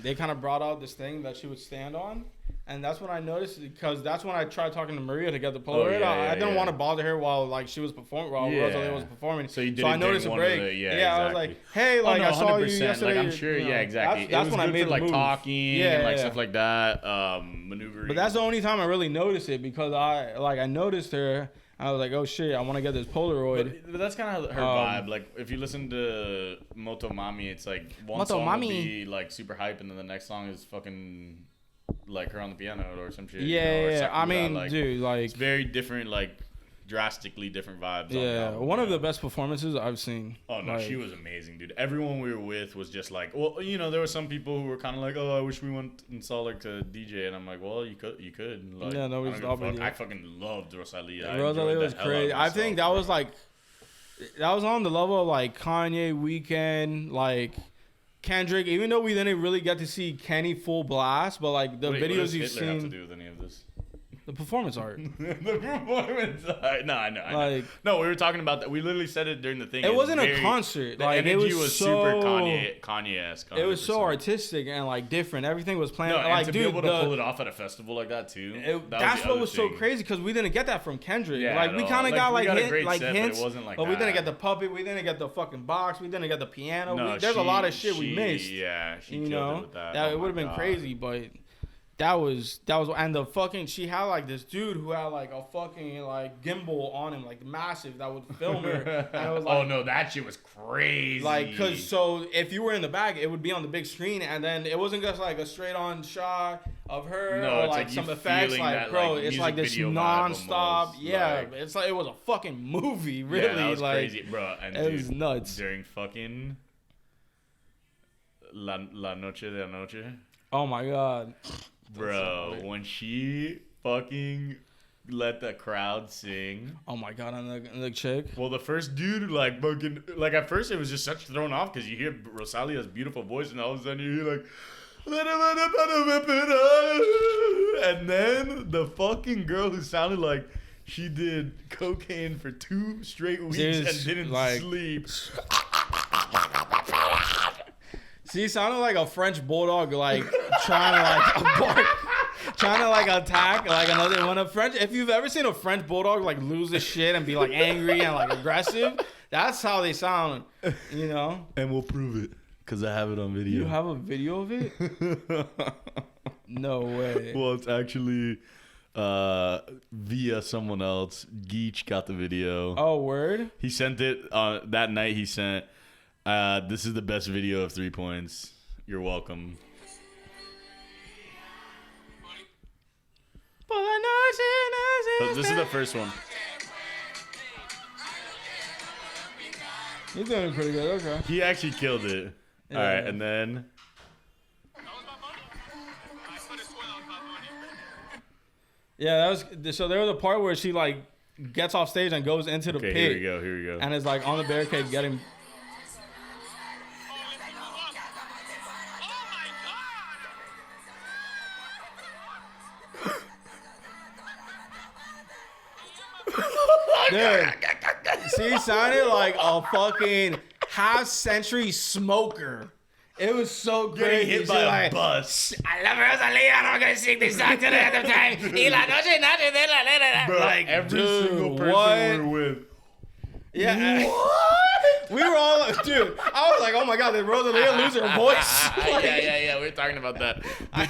they kind of brought out this thing that she would stand on, and that's when I noticed, because that's when I tried talking to Maria to get the Polaroid. I didn't want to bother her while like she was performing, while Rosalia was performing. So you did. I noticed a break. Exactly. I was like, hey, like I saw you yesterday. Like, I'm sure. You know, Yeah, exactly. That's when I made for, like move. talking and like stuff like that, maneuvering. But that's the only time I really noticed it, because I noticed her. I was like, oh shit, I want to get this Polaroid. But that's kind of her vibe. Like, if you listen to Moto Mami, it's like one song will be like super hype, and then the next song is fucking like her on the piano or some shit. Yeah. I mean, like, dude, like, it's very different, like drastically different vibes. Yeah, one of the best performances I've seen. Oh no, like, she was amazing, dude. Everyone we were with was just like, well, you know, there were some people who were kind of like, oh, I wish we went and saw like to DJ, and I'm like, well, you could. Like, yeah, nobody's stopping you. I fucking loved Rosalia. Rosalia was crazy. I think that was like, that was on the level of like Kanye, Weeknd, like Kendrick. Even though we didn't really get to see Kenny full blast, but like the videos you've seen. Have to do with any of this? The performance art. The performance art. No, I know. Like, no, we were talking about that. We literally said it during the thing. It wasn't a concert. The like, energy it was so, super Kanye-esque. It was so artistic and like different. Everything was planned. No, like, and to dude, be able to pull it off at a festival like that too. That's what was so crazy, because we didn't get that from Kendrick. Yeah, like we kind of got like hints, but it wasn't like but we didn't get the puppet. We didn't get the fucking box. We didn't get the piano. No, there's a lot of shit we missed. Yeah, she you killed know it with that. It would have been crazy, but. That was, and the fucking, she had like this dude who had like a fucking like gimbal on him, like massive, that would film her. And it was like, oh no, that shit was crazy. Like, cause so if you were in the back, it would be on the big screen, and then it wasn't just like a straight on shot of her or like some effects. Like, that, bro, like, it's like this nonstop. Yeah, like, it's like it was a fucking movie, really. Yeah, that was like, crazy, bro. And it was nuts. During fucking La Noche de la Noche. Oh my god. Bro, when she fucking let the crowd sing. Oh my god, on the chick. Well, the first dude, like fucking, like at first it was just such thrown off because you hear Rosalia's beautiful voice, and all of a sudden you hear like, and then the fucking girl who sounded like she did cocaine for 2 straight weeks and didn't sleep. She sounded like a French bulldog, like trying to like attack like another one. If you've ever seen a French bulldog like lose his shit and be like angry and like aggressive, that's how they sound, you know. And we'll prove it because I have it on video. You have a video of it? No way. Well, it's actually via someone else. Geach got the video. Oh, word? He sent it that night. He sent. This is the best video of 3 points. You're welcome. So this is the first one. He's doing pretty good. Okay. He actually killed it. Yeah. All right, and then. Yeah, that was so. There was a part where she like gets off stage and goes into the pit. Here we go. And is like on the barricade getting. Dude, she sounded like a fucking half-century smoker. It was so Getting crazy. hit by a bus. I love Rosalia, and I'm gonna sing this song to the end of time. Y la noche, noche de la la. Bro, Like, every dude, single person what? we were with. Yeah. We were all like, dude, I was like, oh my god, did Rosalia lose her voice? Like, Yeah. We were talking about that.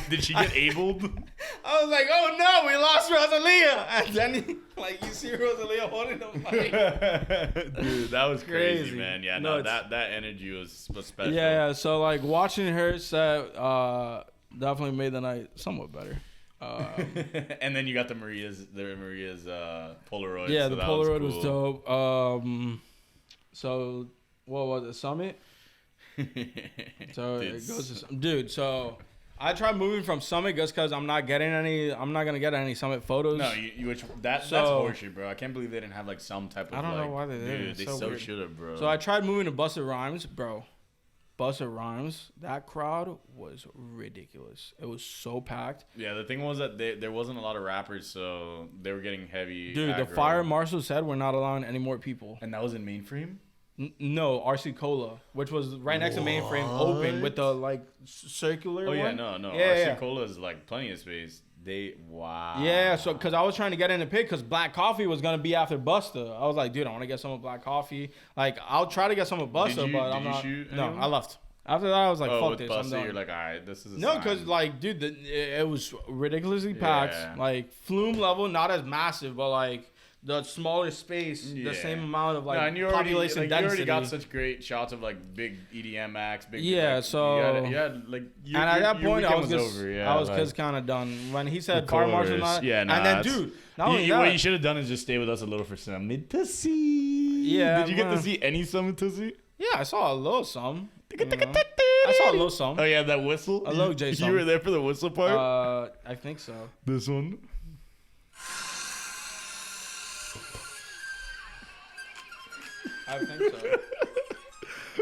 Did she get abled? I was like, oh no, we lost Rosalia. And then, like, you see Rosalia holding the mic. Dude, that was crazy, Crazy. man. Yeah, No, no, that energy was special. Yeah, so, like, watching her set definitely made the night somewhat better. And then you got the Maria's Polaroid. Yeah, so the that Polaroid was was cool. dope. So what was it? Summit. So Dude, it goes to dude. So I tried moving from Summit just because I'm not gonna get any Summit photos. No, that's horseshit, bro. I can't believe they didn't have like some type of. I don't know why they didn't. Dude, It's they so so weird. should have, bro. So I tried moving to Busta Rhymes, bro. Busta Rhymes, that crowd was ridiculous. It was so packed. Yeah, the thing was that there wasn't a lot of rappers, so they were getting heavy. Dude, the aggro. fire marshal said we're not allowing any more people. And that was in Mainframe. No, RC Cola, which was right next to Mainframe, open with the like circular. Oh yeah, one. no. Yeah, RC yeah. Cola is like plenty of space. Wow. Yeah, so because I was trying to get in the pit because Black Coffee was gonna be after Busta. I was like, dude, I want to get some of Black Coffee. Like, I'll try to get some of Busta, but I'm not. Shoot No, anyone? I left. After that, I was like, fuck with this. Busta, I'm done. you're like, all right, this is a No, sign. because like, dude, it was ridiculously packed. Yeah. Like Flume level, not as massive, but like the smaller space, the Yeah. same amount of like No, and you population already, density. you already got such great shots of like big EDM acts. Big, Yeah, like, so- you had like. And at that point, I was just, over. Yeah, I was like, just kind of done when he said of fire marshal. course. Not, Yeah, nah, and then that's- dude, not only what that, you should have done is just stay with us a little for Summit Tussie. Yeah, Did you get to man. see any Summit Tussie? yeah, I saw a little some. You know? I saw a little some. Oh yeah, that whistle. A little J You song. were there for the whistle part. I think so. This one. I think so.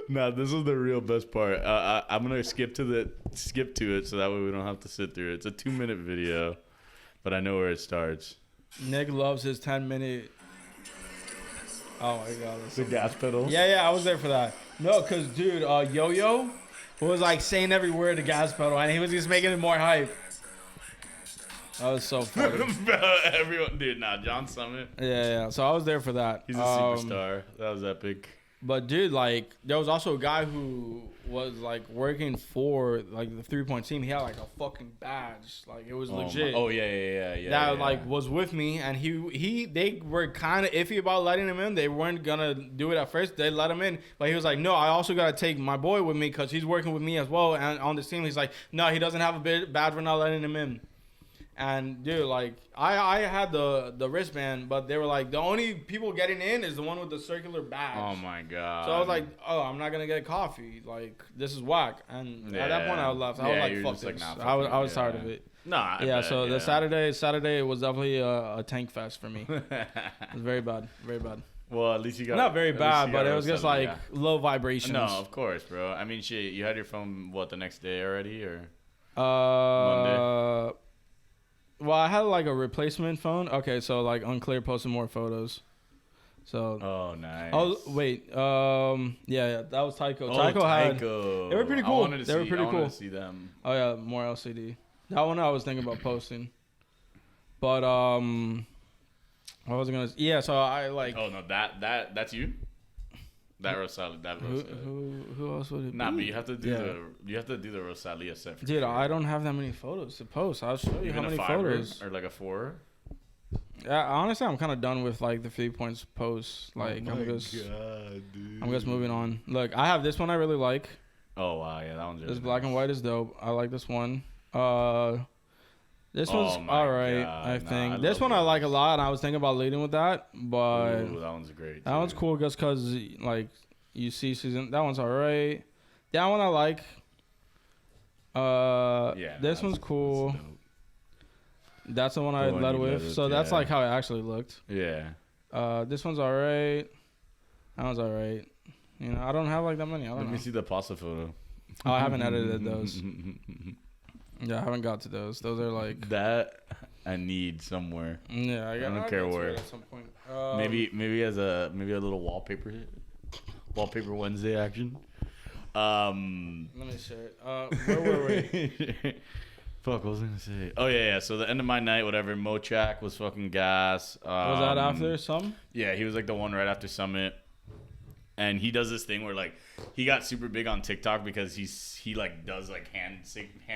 Nah, this is the real best part. I'm gonna skip to it so that way we don't have to sit through it. It's a 2-minute video, but I know where it starts. Nick loves his 10-minute. Oh my god. The gas pedal. Yeah, I was there for that. No, cause dude, Yo-Yo was like saying every word to gas pedal, and he was just making it more hype. That was so funny. Bro, everyone, dude. Nah, John Summit. Yeah. So I was there for that. He's a superstar. That was epic. But dude, like, there was also a guy who was like working for like the 3-point team. He had like a fucking badge. Like, it was legit. Oh yeah. That like was with me, and they were kind of iffy about letting him in. They weren't gonna do it at first. They let him in, but he was like, no, I also gotta take my boy with me because he's working with me as well. And on this team, he's like, no, he doesn't have a badge. We're not letting him in. And dude, like, I had the wristband, but they were like, the only people getting in is the one with the circular badge. Oh my god. So I was like, oh, I'm not gonna get coffee. Like, this is whack. And at that point, I left. I was like, fuck this. I was tired of it. Nah. Yeah. So the Saturday was definitely a tank fest for me. It was very bad. Well, at least you got. Not very at least bad, you but got it was just something, like low vibrations. No, of course, bro. I mean, shit. You had your phone the next day already, or? Monday. Well, I had like a replacement phone. Okay, so like Unclear posted more photos. So. Oh, nice. Oh wait. Yeah, that was Tycho. Tycho. They were pretty cool. I wanted to see them. Oh yeah, more LCD. That one I was thinking about posting. But what was I gonna? Yeah, so I like. Oh no, that's you. That Rosalia. Who else would it be? Nah, but you have to do the Rosalia set. Dude, I don't have that many photos to post. I'll show you Even how many a 5 photos. or like a 4. Honestly, I'm kind of done with like the 3 points posts. Like I'm just moving on. Look, I have this one I really like. Oh wow, yeah, that one's really This black and white is dope. I like this one. This one's my alright, God. I think. I This love one I those. like a lot, and I was thinking about leading with that, but Ooh, that one's great. that one's cool just because, like, you see season. That one's alright. That one I like. Yeah, this one's cool. That's the one I The one led you with. led So with, that's yeah. like how it actually looked. Yeah. This one's alright. That one's alright. You know, I don't have like that many. I don't Let know. me see the pasta photo. Oh, I haven't edited those. Yeah, I haven't got to those. Those are like. That need somewhere. Yeah, I don't care where. at some point. Maybe as a little wallpaper Wednesday action. Let me share it. Where were we? Fuck, what was I gonna say? Oh yeah. So the end of my night, whatever. Mochak was fucking gas. Was that after some? Yeah, he was like the one right after Summit. And he does this thing where like he got super big on TikTok because he like does like hand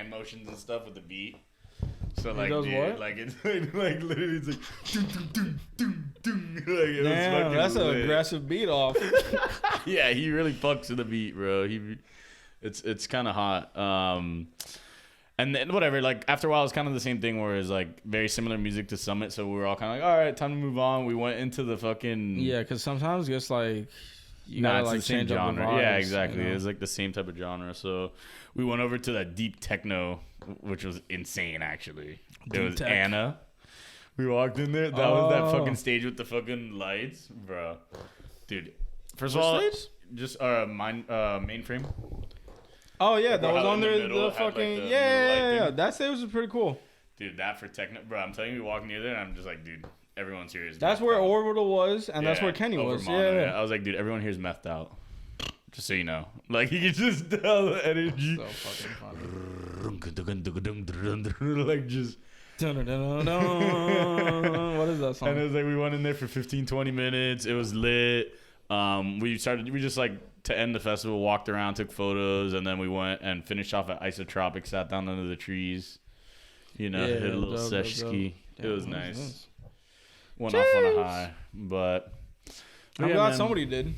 motions and stuff with the beat. So like, he does dude, what? like it's like literally it's like doom, doom, doom, doom, doom. Like it Damn, was that's lit. an aggressive beat off. Yeah, he really fucks with the beat, bro. It's kind of hot. And then whatever, like after a while, it's kind of the same thing where it's like very similar music to Summit. So we were all kind of like, all right, time to move on. We went into the fucking because sometimes it's like you nah, gotta it's like the same change up the genre. vibes, Yeah, exactly. you know? It's like the same type of genre. So we went over to that deep techno, which was insane. Actually, it was tech. Anna. We walked in there. That was that fucking stage with the fucking lights, bro. Dude, first of all, stage? just mainframe. Oh yeah, that Bro, was how in under the middle the it had, like, fucking the yeah. little light That stage was pretty cool. Dude, that for techno, bro. I'm telling you, we walk near there, and I'm just like, dude, everyone's here is. That's methed where out. Orbital was, and that's Yeah, where Kenny over was. Mono, Yeah. I was like, dude, everyone here's methed out. Just so you know, like you can just tell the energy. So fucking funny. Like just. What is that song? And it was like we went in there for 15, 20 minutes. It was lit. We just like to end the festival, walked around, took photos, and then we went and finished off at Isotropic, sat down under the trees. You know, hit a little sesh ski. It was nice. Went off on a high, but I'm yeah, glad man. somebody did.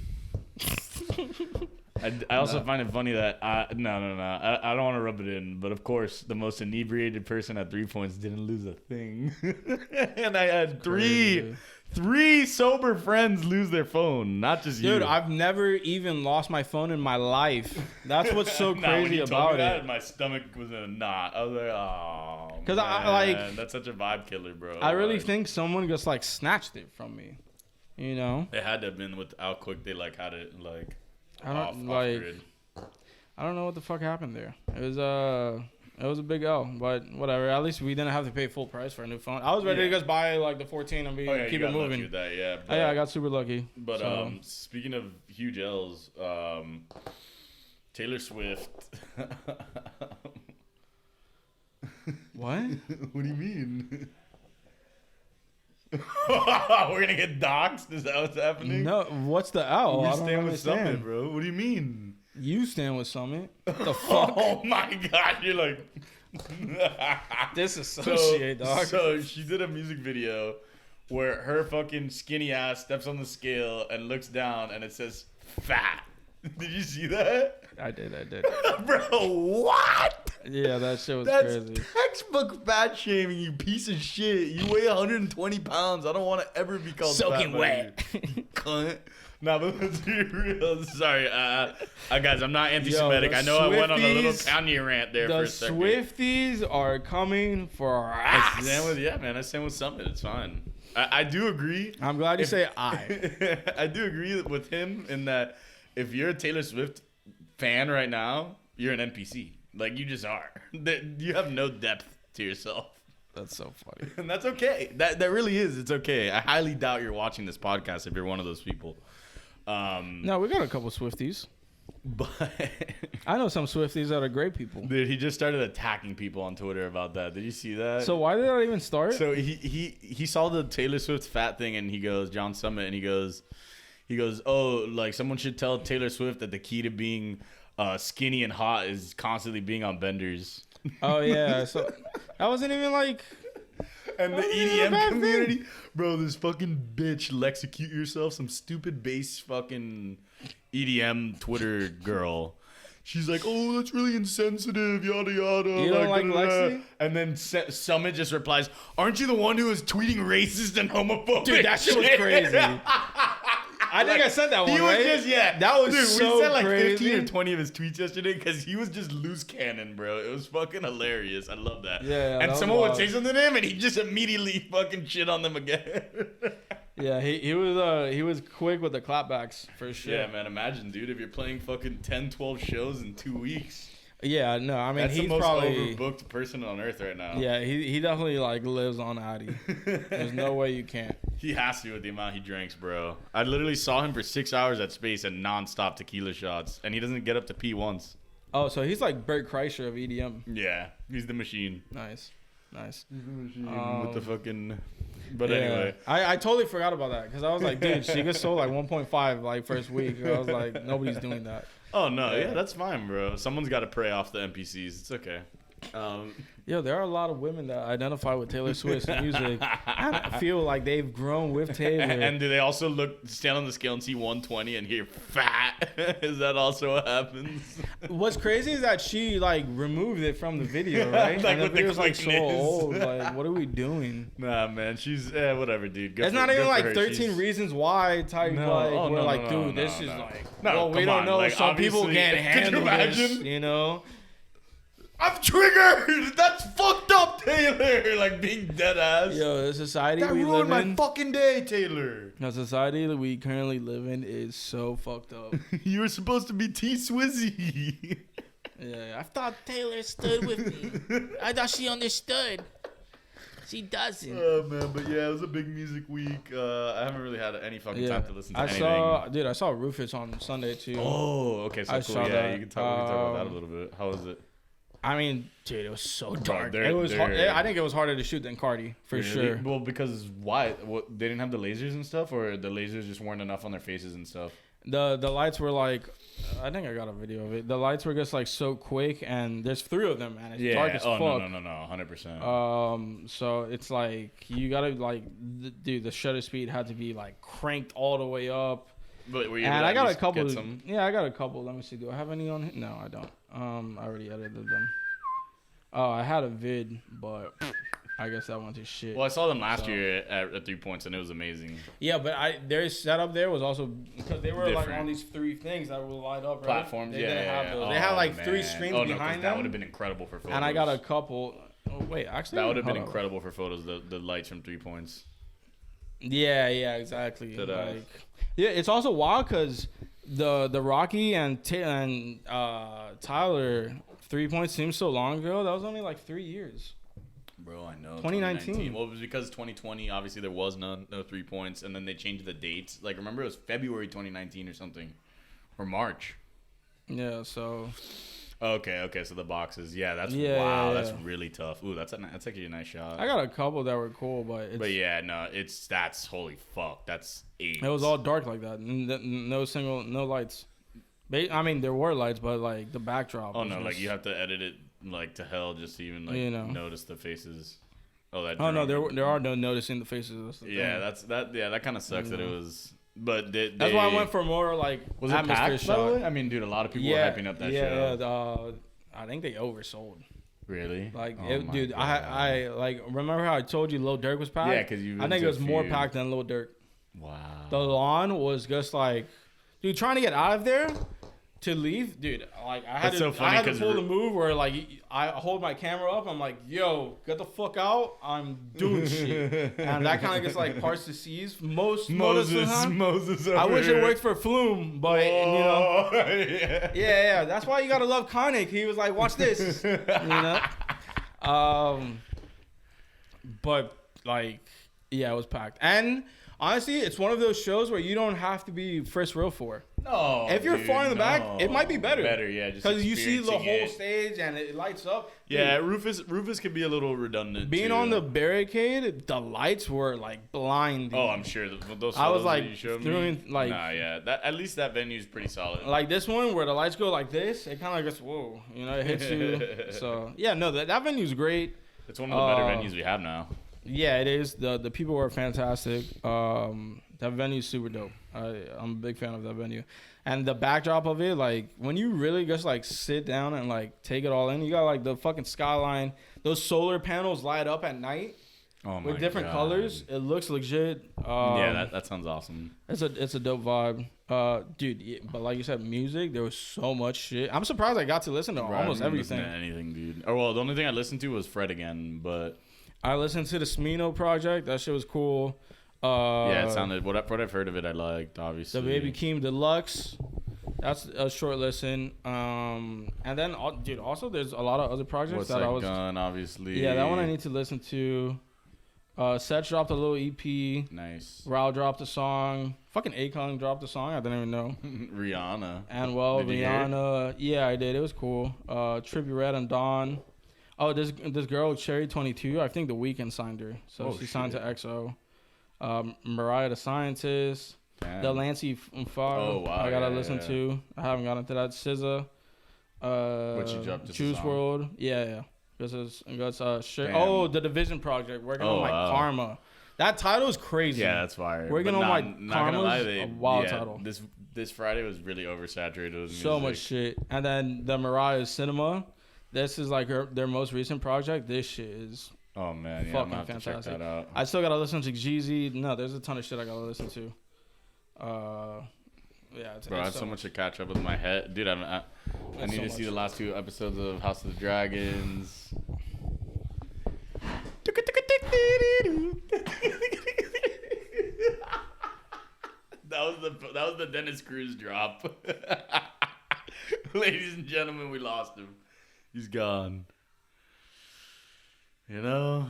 I also find it funny that I don't want to rub it in, but of course the most inebriated person at 3 points didn't lose a thing, and I had three sober friends lose their phone, not just you. Dude, I've never even lost my phone in my life. That's what's so Nah, when crazy you told about me that, it. my stomach was in a knot. I was like, oh, 'Cause I, like, that's such a vibe killer, bro. I really Like, think someone just like snatched it from me. You know? it had to have been with how quick they like had it like. I don't off like. grid. I don't know what the fuck happened there. It was a big L, but whatever. At least we didn't have to pay full price for a new phone. I was ready to just buy like the 14 and you keep got it lucky moving. with that, yeah. Oh, yeah, I got super lucky. But so. Speaking of huge L's, Taylor Swift. What? What do you mean? We're gonna get doxxed? Is that what's happening? No, what's the L? We I don't stand with Summit, understand. bro. What do you mean? You stand with Summit. What the fuck? Oh my god, you're like Disassociate, dog. So she did a music video where her fucking skinny ass steps on the scale and looks down and it says fat. Did you see that? I did. Bro, what? Yeah, that shit was That's crazy. textbook fat shaming, you piece of shit. You weigh 120 pounds. I don't want to ever be called Soaking fat wet. Cunt. Nah, but let's be real. Sorry, guys, I'm not anti-Semitic. Yo, I know I went on a little Swifties- Kanye rant there for The a second. Swifties are coming for our ass. I stand with Summit. It's fine. I do agree. I'm glad you say I. I do agree with him in that if you're a Taylor Swift fan right now, you're an NPC. Like, you just are. You have no depth to yourself. That's so funny. And that's okay. That really is. It's okay. I highly doubt you're watching this podcast if you're one of those people. No, we got a couple Swifties. But I know some Swifties that are great people. dude, he just started attacking people on Twitter about that. Did you see that? So why did that even start? So he saw the Taylor Swift fat thing and he goes, John Summit, and he goes, oh, like someone should tell Taylor Swift that the key to being skinny and hot is constantly being on benders. Oh yeah, so that wasn't even like. And the Oh, yeah, EDM bad community, thing. bro, this fucking bitch, Lexecute Yourself, some stupid bass fucking EDM Twitter girl. She's like, oh, that's really insensitive, yada yada. You don't like da, da, da. Lexi? And then Summit just replies, aren't you the one who was tweeting racist and homophobic? Dude, that shit was crazy. I think I said that one, He was right? just, yeah. That was Dude, so we said like crazy. 15 or 20 of his tweets yesterday because he was just loose cannon, bro. It was fucking hilarious. I love that. Yeah, that and was someone would wild. say something to him and he just immediately fucking shit on them again. Yeah, he was quick with the clapbacks for sure. Yeah, man. Imagine, dude, if you're playing fucking 10, 12 shows in 2 weeks. Yeah, no, I mean, That's he's the most probably overbooked person on earth right now. Yeah, he definitely like lives on Addy. There's no way you can't. He has to with the amount he drinks, bro. I literally saw him for 6 hours at Space and nonstop tequila shots, and he doesn't get up to pee once. Oh, so he's like Bert Kreischer of EDM. Yeah, he's the machine. Nice. He's the machine with the fucking. But yeah. anyway, I totally forgot about that because I was like, dude, she gets sold like 1.5 like first week. I was like, nobody's doing that. oh no, yeah, that's fine, bro. Someone's got to prey off the NPCs. It's okay. Yo, there are a lot of women that identify with Taylor Swift's music. I feel like they've grown with Taylor. And do they also stand on the scale and see 120 and hear fat? Is that also what happens? What's crazy is that she like removed it from the video, right? Like, and the what the video's like so quickness. old. Like, what are we doing? Nah, man, she's whatever, dude. It's not even like 13 reasons why type. No, like oh, we're no, like, no, dude, no, this no, is no. like, No, well, we come don't on, know. like, Some people obviously- can't handle Could you imagine? this, you know. I'm triggered. That's fucked up, Taylor. Like being dead ass. Yo, the society That we ruined live my in, fucking day, Taylor. the society that we currently live in is so fucked up. You were supposed to be T Swizzy. Yeah, I thought Taylor stood with me. I thought she understood. She doesn't. Oh man, but yeah, it was a big music week. I haven't really had any fucking time to listen to anything. I saw Rufus on Sunday too. Oh, okay, so I cool. saw Yeah, that. we can talk about that a little bit. How was it? I mean, dude, it was so dark. they're- It was. they're- I think it was harder to shoot than Cardi for Really? sure. Well, because why? What, they didn't have the lasers and stuff, or the lasers just weren't enough on their faces and stuff. The lights were like, I think I got a video of it. The lights were just like so quick, and there's 3 of them, and it's dark as fuck. No, 100%. So it's like you gotta like, dude, the shutter speed had to be like cranked all the way up. But were you And able to I at got a least couple. get some? Yeah, I got a couple. Let me see. Do I have any on here? No, I don't. I already edited them. Oh, I had a vid, but I guess that went to shit. Well, I saw them last year at 3 points, and it was amazing. Yeah, but their setup there was also because they were like Different. on these 3 things that would light up. Right? Platforms, They yeah, didn't have yeah. those. They had like 3 man. screens Oh, no, 'cause behind that them. would have been incredible for photos. And I got a couple. Oh wait, actually, That would have been hold on. incredible for photos. The lights from 3 points. Yeah, exactly. That, Like, yeah, it's also wild because the Rocky and Tyler 3 points seems so long ago. That was only like 3 years. Bro, I know. 2019. Well, it was because 2020, obviously, there was no 3 points, and then they changed the dates. Like, remember, it was February 2019 or something. Or March. Yeah, so Okay, so the boxes. Yeah, that's, Yeah, wow, yeah, that's yeah. really tough. Ooh, that's actually a nice shot. I got a couple that were cool, but yeah, no, that's, holy fuck, that's 8. it was all dark like that. No lights. I mean, there were lights, but like the backdrop. Oh, was no, just- like, you have to edit it, like, to hell just to even, like, You know. notice the faces. Oh, that. Oh no, drone. there are no noticing the faces. That's the Yeah, thing. that kind of sucks that it was. But That's why I went for more like Was it atmosphere packed, by the shot. way? I mean, dude, a lot of people were hyping up that show. Yeah. I think they oversold. Really? Like, Oh my dude, God. I like remember how I told you Lil Durk was packed? Yeah, 'cause you've I been think to it was a more few. packed than Lil Durk. Wow. The lawn was just like, dude, trying to get out of there to leave, dude. Like I had That's so to, funny I had to 'cause pull the move where like I hold my camera up. I'm like, yo, get the fuck out. I'm doing shit, and that kind of gets like parts to seas. Most of the time. Moses. I wish over it here. worked for Flume, but you know. Oh, yeah. Yeah. That's why you gotta love Koenig. He was like, watch this, you know. But like, yeah, it was packed. And honestly, it's one of those shows where you don't have to be first row for. No. If you're dude, far in the back, no. it might be better. Better, yeah. Just Because you see the whole experiencing it. stage and it lights up. Yeah, Dude, Rufus can be a little redundant. being too. on the barricade, the lights were like blinding. Oh, I'm sure those. I was photos like that you showed doing me, like Nah, yeah. At least that venue's pretty solid. like this one where the lights go like this. It kind of goes whoa, you know, it hits you. So yeah, no, that venue's great. It's one of the better venues we have now. Yeah, it is. The people were fantastic. That venue's super dope. I'm a big fan of that venue. And the backdrop of it, like, when you really just, like, sit down and, like, take it all in, you got, like, the fucking skyline. Those solar panels light up at night with different colors. It looks legit. Yeah, that sounds awesome. It's a dope vibe. Dude, but like you said, music, there was so much shit. I'm surprised I got to listen to Bro, almost I didn't listen everything. to anything, dude. Oh, well, the only thing I listened to was Fred again, but... I listened to the Smino project. That shit was cool. Yeah, it sounded... What I've heard of it, I liked, obviously. The Baby Keem Deluxe. That's a short listen. And then, dude, also there's a lot of other projects What's that That I was. Gun, obviously. Yeah, that one I need to listen to. Seth dropped a little EP. Nice. Raul dropped a song. Fucking Akon dropped a song. I didn't even know. Rihanna. And well, Did you hear Rihanna. Yeah, I did. It was cool. Trippie Redd and Dawn. Oh, this girl Cherry 22. I think The Weeknd signed her, so she signed to EXO. Mariah the Scientist. Damn. The Lancey Fog. Oh, wow, I gotta yeah, listen yeah. to. I haven't gotten to that. SZA. What you dropped? Just a Juice song? WRLD. Yeah. This is shit. Damn. Oh, the Division Project. Working on my Karma. That title is crazy. Yeah, that's fire. Working But on my not gonna lie, Karma's a wild title. This Friday was really oversaturated with music. So much shit. And then the Mariah Cinema. This is like their most recent project. This shit is Oh man, yeah, I'm fucking gonna have to check fantastic. that out. I still gotta listen to Jeezy. No, there's a ton of shit I gotta listen to. Yeah, Bro, I have so much to catch up with my head, dude. I need to see the last 2 episodes of House of the Dragons. That was the Dennis Cruz drop. Ladies and gentlemen, we lost him. He's gone. You know?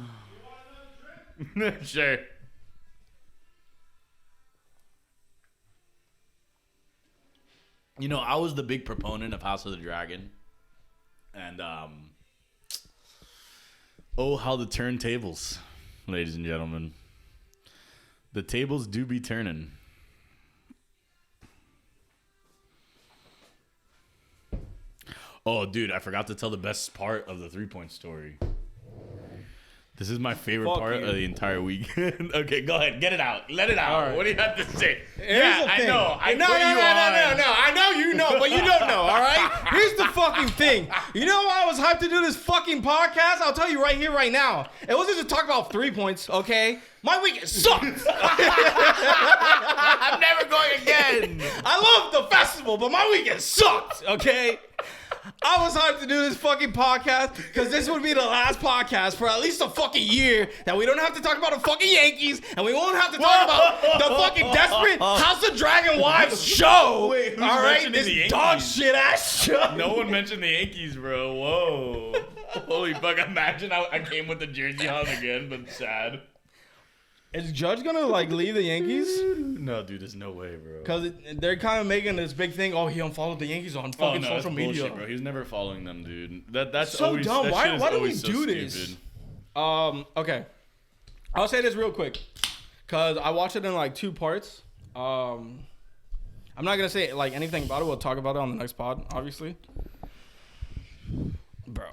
Sure. You know, I was the big proponent of House of the Dragon. And, oh, how the turntables, ladies and gentlemen. The tables do be turning. Oh, dude, I forgot to tell the best part of the 3-point story. This is my favorite part of the entire weekend. Okay, go ahead. Get it out. Let it out. Right. What do you have to say? Yeah, I know. No. I know you know, but you don't know, all right? Here's the fucking thing. You know why I was hyped to do this fucking podcast? I'll tell you right here, right now. It wasn't to talk about 3 points, okay? My weekend sucked. I'm never going again. I love the festival, but my weekend sucked, okay? I was hyped to do this fucking podcast because this would be the last podcast for at least a fucking year that we don't have to talk about the fucking Yankees and we won't have to talk about the fucking desperate House of Dragon Wives show. Wait, all right, this dog shit ass show. No one mentioned the Yankees, bro. Whoa. Holy fuck, imagine I came with the jersey on again, but sad. Is Judge gonna like leave the Yankees? No, dude, there's no way, bro. Because they're kind of making this big thing. Oh, he unfollowed the Yankees on fucking social media, bullshit, bro. He's never following them, dude. That's so always dumb. Why do we so do stupid. this? Okay, I'll say this real quick because I watched it in like 2 parts. I'm not gonna say like anything about it. We'll talk about it on the next pod, obviously, bro.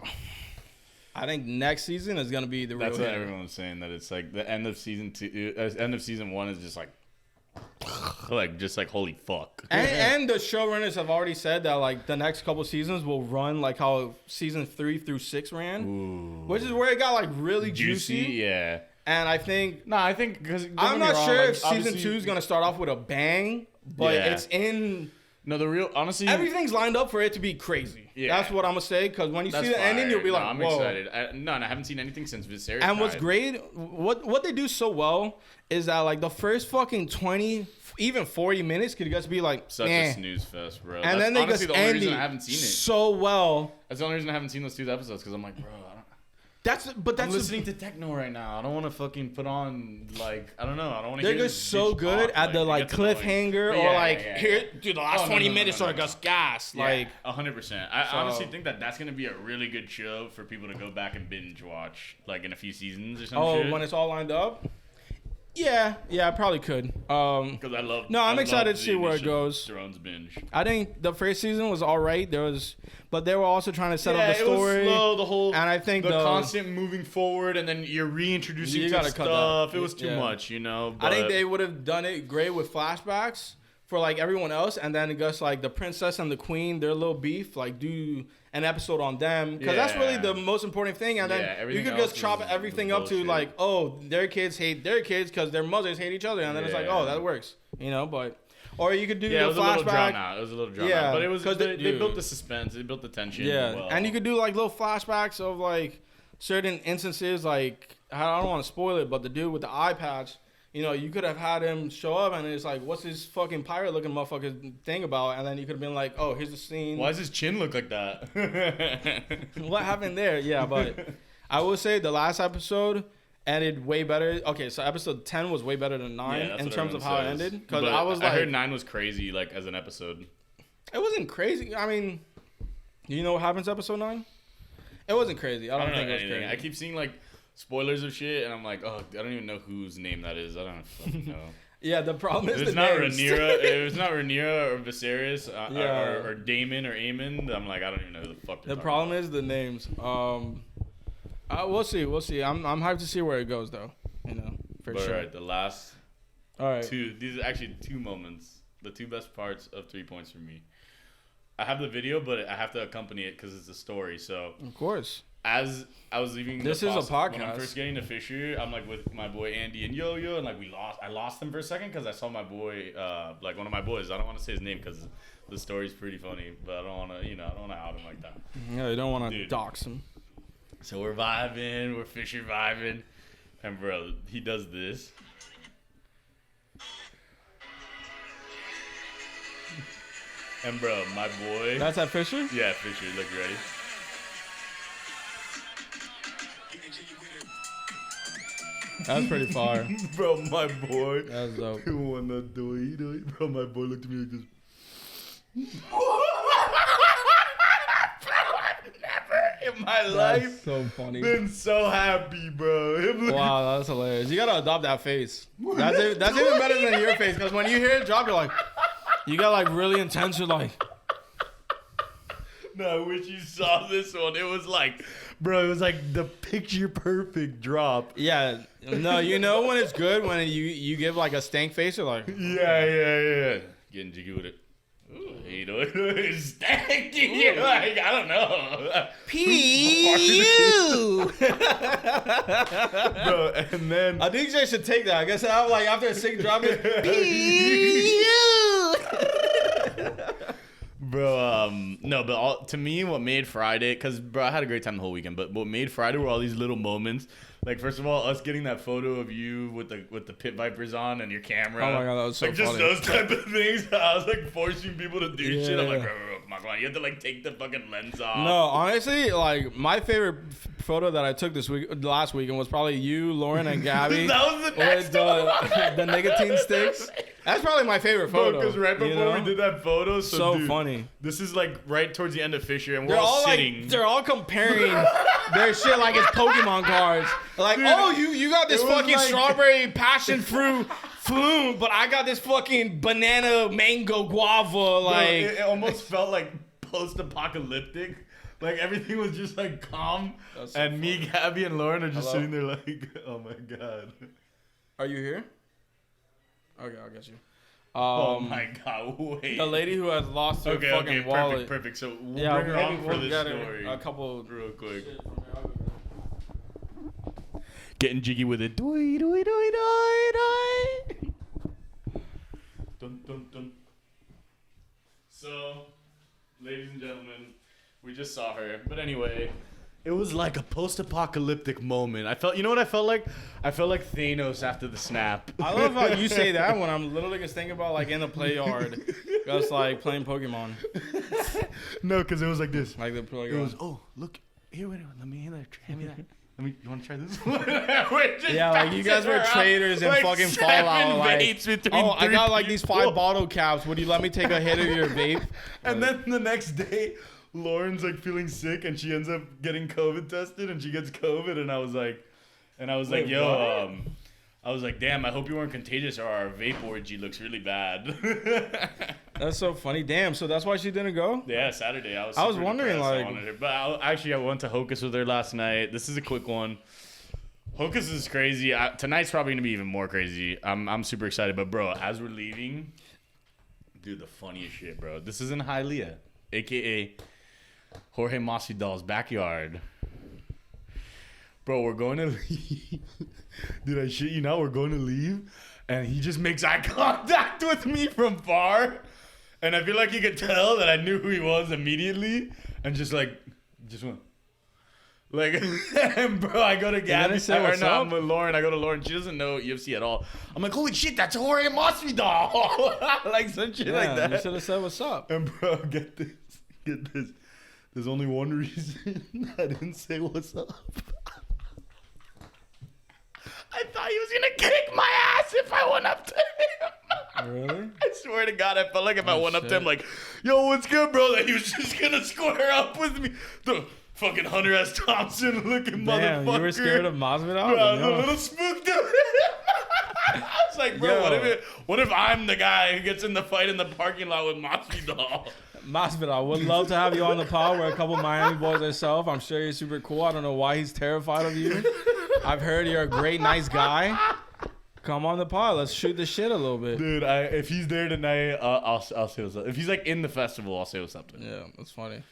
I think next season is gonna be the real. That's what hit. everyone's saying. That it's like the end of season 2, end of season 1 is just like holy fuck. And the showrunners have already said that like the next couple seasons will run like how season 3 through 6 ran, which is where it got like really juicy. Yeah. And I think I think because I'm not sure if season 2 is gonna start off with a bang, but it's in. No, the real honestly, everything's lined up for it to be crazy. Yeah. That's what I'm gonna say. Because when you see the ending, you'll be like, I'm whoa. excited. I haven't seen anything since Viserys. And what's great, what they do so well is that like the first fucking 20, even 40 minutes could just be like such a snooze fest, bro. And then they just end it I haven't seen it so well. That's the only reason I haven't seen those 2 episodes because I'm like, bro. That's I'm listening to techno right now. I don't want to fucking put on like I don't know. I don't want to. They're just so good at the like cliffhanger or like here, dude. The last 20 minutes are just gas. Like 100%. I honestly think that's gonna be a really good show for people to go back and binge watch like in a few seasons or something. Oh, when it's all lined up. Yeah, I probably could. Because I love. No, I'm excited to see where it goes. Thrones binge. I think the first season was all right. But they were also trying to set up the story. It was slow, the whole. And I think the constant moving forward, and then you're reintroducing stuff. It was too much, you know. But I think they would have done it great with flashbacks for like everyone else, and then just like the princess and the queen, their little beef, like do an episode on them because that's really the most important thing. And then you could just chop everything up to like, oh, their kids hate their kids because their mothers hate each other, and then it's like, oh, that works, you know. But or you could do the flashback. It was a little drawn out, but it was because they built the suspense, they built the tension. Yeah, well. And you could do like little flashbacks of like certain instances, like I don't want to spoil it, but the dude with the eye patch. You know, you could have had him show up and it's like, what's this fucking pirate looking motherfucker thing about? And then you could have been like, oh, here's the scene. Why does his chin look like that? What happened there? Yeah, but I will say the last episode ended way better. Okay, so episode 10 was way better than 9 in terms of how it ended. Because I heard 9 was crazy, like, as an episode. It wasn't crazy. I mean, do you know what happens episode 9? It wasn't crazy. I don't think it was crazy. I keep seeing, like, spoilers of shit, and I'm like, oh, I don't even know whose name that is. I don't fucking know. Yeah, the problem is it's not Rhaenyra. If it's not Rhaenyra or Viserys or Daemon or Aemon, I'm like, I don't even know who the fuck. The problem is the names. We'll see. I'm hyped to see where it goes, though. You know, for sure. All right, the last. All right. These are actually 2 moments. The 2 best parts of 3 points for me. I have the video, but I have to accompany it because it's a story. So of course. As I was leaving, this is a podcast. When I'm first getting to Fisher, I'm like with my boy Andy and Yo-Yo, and like I lost him for a second because I saw my boy, like one of my boys. I don't want to say his name because the story's pretty funny, but I don't want to, I don't want to out him like that. Yeah, you don't want to dox him. So we're vibing, we're Fisher vibing, and bro, he does this. And bro, my boy. That's at Fisher? Yeah, Fisher. Look, ready? That's pretty fire. Bro, my boy. That's dope. You wanna do it? Bro, my boy looked at me like this. Never in my life so funny. Been so happy, bro. Wow, that's hilarious. You gotta adopt that face. That's even better than your face, because when you hear it drop, you're like, you got like really intense. You're like, no, I wish you saw this one. It was like, bro, it was like the picture perfect drop. Yeah, no, you know when it's good when you give like a stank face. You're like, yeah. Getting jiggy with it. You know, it's stanky. Like, I don't know. P.U. Bro, and then I think they should take that. I guess I'm like after a sick drop, P.U. Bro, no, but to me, what made Friday, because, bro, I had a great time the whole weekend, but what made Friday were all these little moments. Like, first of all, us getting that photo of you with the pit vipers on and your camera. Oh, my God, that was so like, funny. Just those type of things. I was, like, forcing people to do shit. I'm like, bro, come on. You have to, like, take the fucking lens off. No, honestly, like, my favorite photo that I took last weekend was probably you, Lauren, and Gabby. That was the next one. The nicotine sticks. That's probably my favorite photo. Because right before we did that photo, so dude, funny. This is like right towards the end of Fisher, and we're all sitting. Like, they're all comparing their shit like it's Pokemon cards. Like, dude, oh, you got this fucking like strawberry passion fruit flume, but I got this fucking banana mango guava. Like, it almost felt like post-apocalyptic. Like everything was just like calm, so and funny. Me, Gabby, and Lauren are just sitting there like, oh my god. Are you here? Okay, I'll get you. Oh my god, wait. The lady who has lost her fucking wallet. Perfect. So we'll bring her on for this story. A couple real quick. Getting jiggy with it. Dun, dun, dun. So, ladies and gentlemen, we just saw her. But anyway, it was like a post-apocalyptic moment. I felt, you know what I felt like? I felt like Thanos after the snap. I love how you say that when I'm literally just thinking about like in the play yard, just like playing Pokemon. No, because it was like this. Like the play yard. It was, oh, look, here, wait, let me hand me that. You want to try this? Yeah, like you guys were traders in like fucking Fallout. Like, I got like these 5 bottle caps. Would you let me take a hit of your vape? And then the next day, Lauren's like feeling sick and she ends up getting COVID tested and she gets COVID and I was like, yo, I was like, damn, I hope you weren't contagious or our vape orgy looks really bad. That's so funny. Damn, so that's why she didn't go? Yeah, Saturday. I was wondering depressed. I wanted her. But I went to Hocus with her last night. This is a quick one. Hocus is crazy. Tonight's probably going to be even more crazy. I'm super excited. But, bro, as we're leaving, dude, the funniest shit, bro. This is in Hialeah, a.k.a. Jorge Masvidal's backyard. Bro, we're going to leave. Dude, I shit you not, we're going to leave. And he just makes eye contact with me from far. And I feel like you could tell that I knew who he was immediately. And just went. Like, and bro, I go to Gabby, or no, I'm with Lauren. I go to Lauren. She doesn't know UFC at all. I'm like, holy shit, that's Jorge Masvidal. Like some shit like that. You should have said what's up. And bro, get this. There's only one reason I didn't say what's up. I thought he was gonna kick my ass if I went up to him. Really? I swear to God, I felt like if I went up to him, like, yo, what's good, bro? That he was just gonna square up with me. The fucking Hunter S. Thompson looking motherfucker. You were scared of Masvidal? Bro, I was a little spooked of him. I was like, bro, what if I'm the guy who gets in the fight in the parking lot with Masvidal? Masvidal, would love to have you on the pod. We're a couple Miami boys ourselves. I'm sure you're super cool. I don't know why he's terrified of you. I've heard you're a great, nice guy. Come on the pod. Let's shoot the shit a little bit. Dude, if he's there tonight, I'll say what's up. If he's like in the festival, I'll say what's up to him. Yeah, that's funny.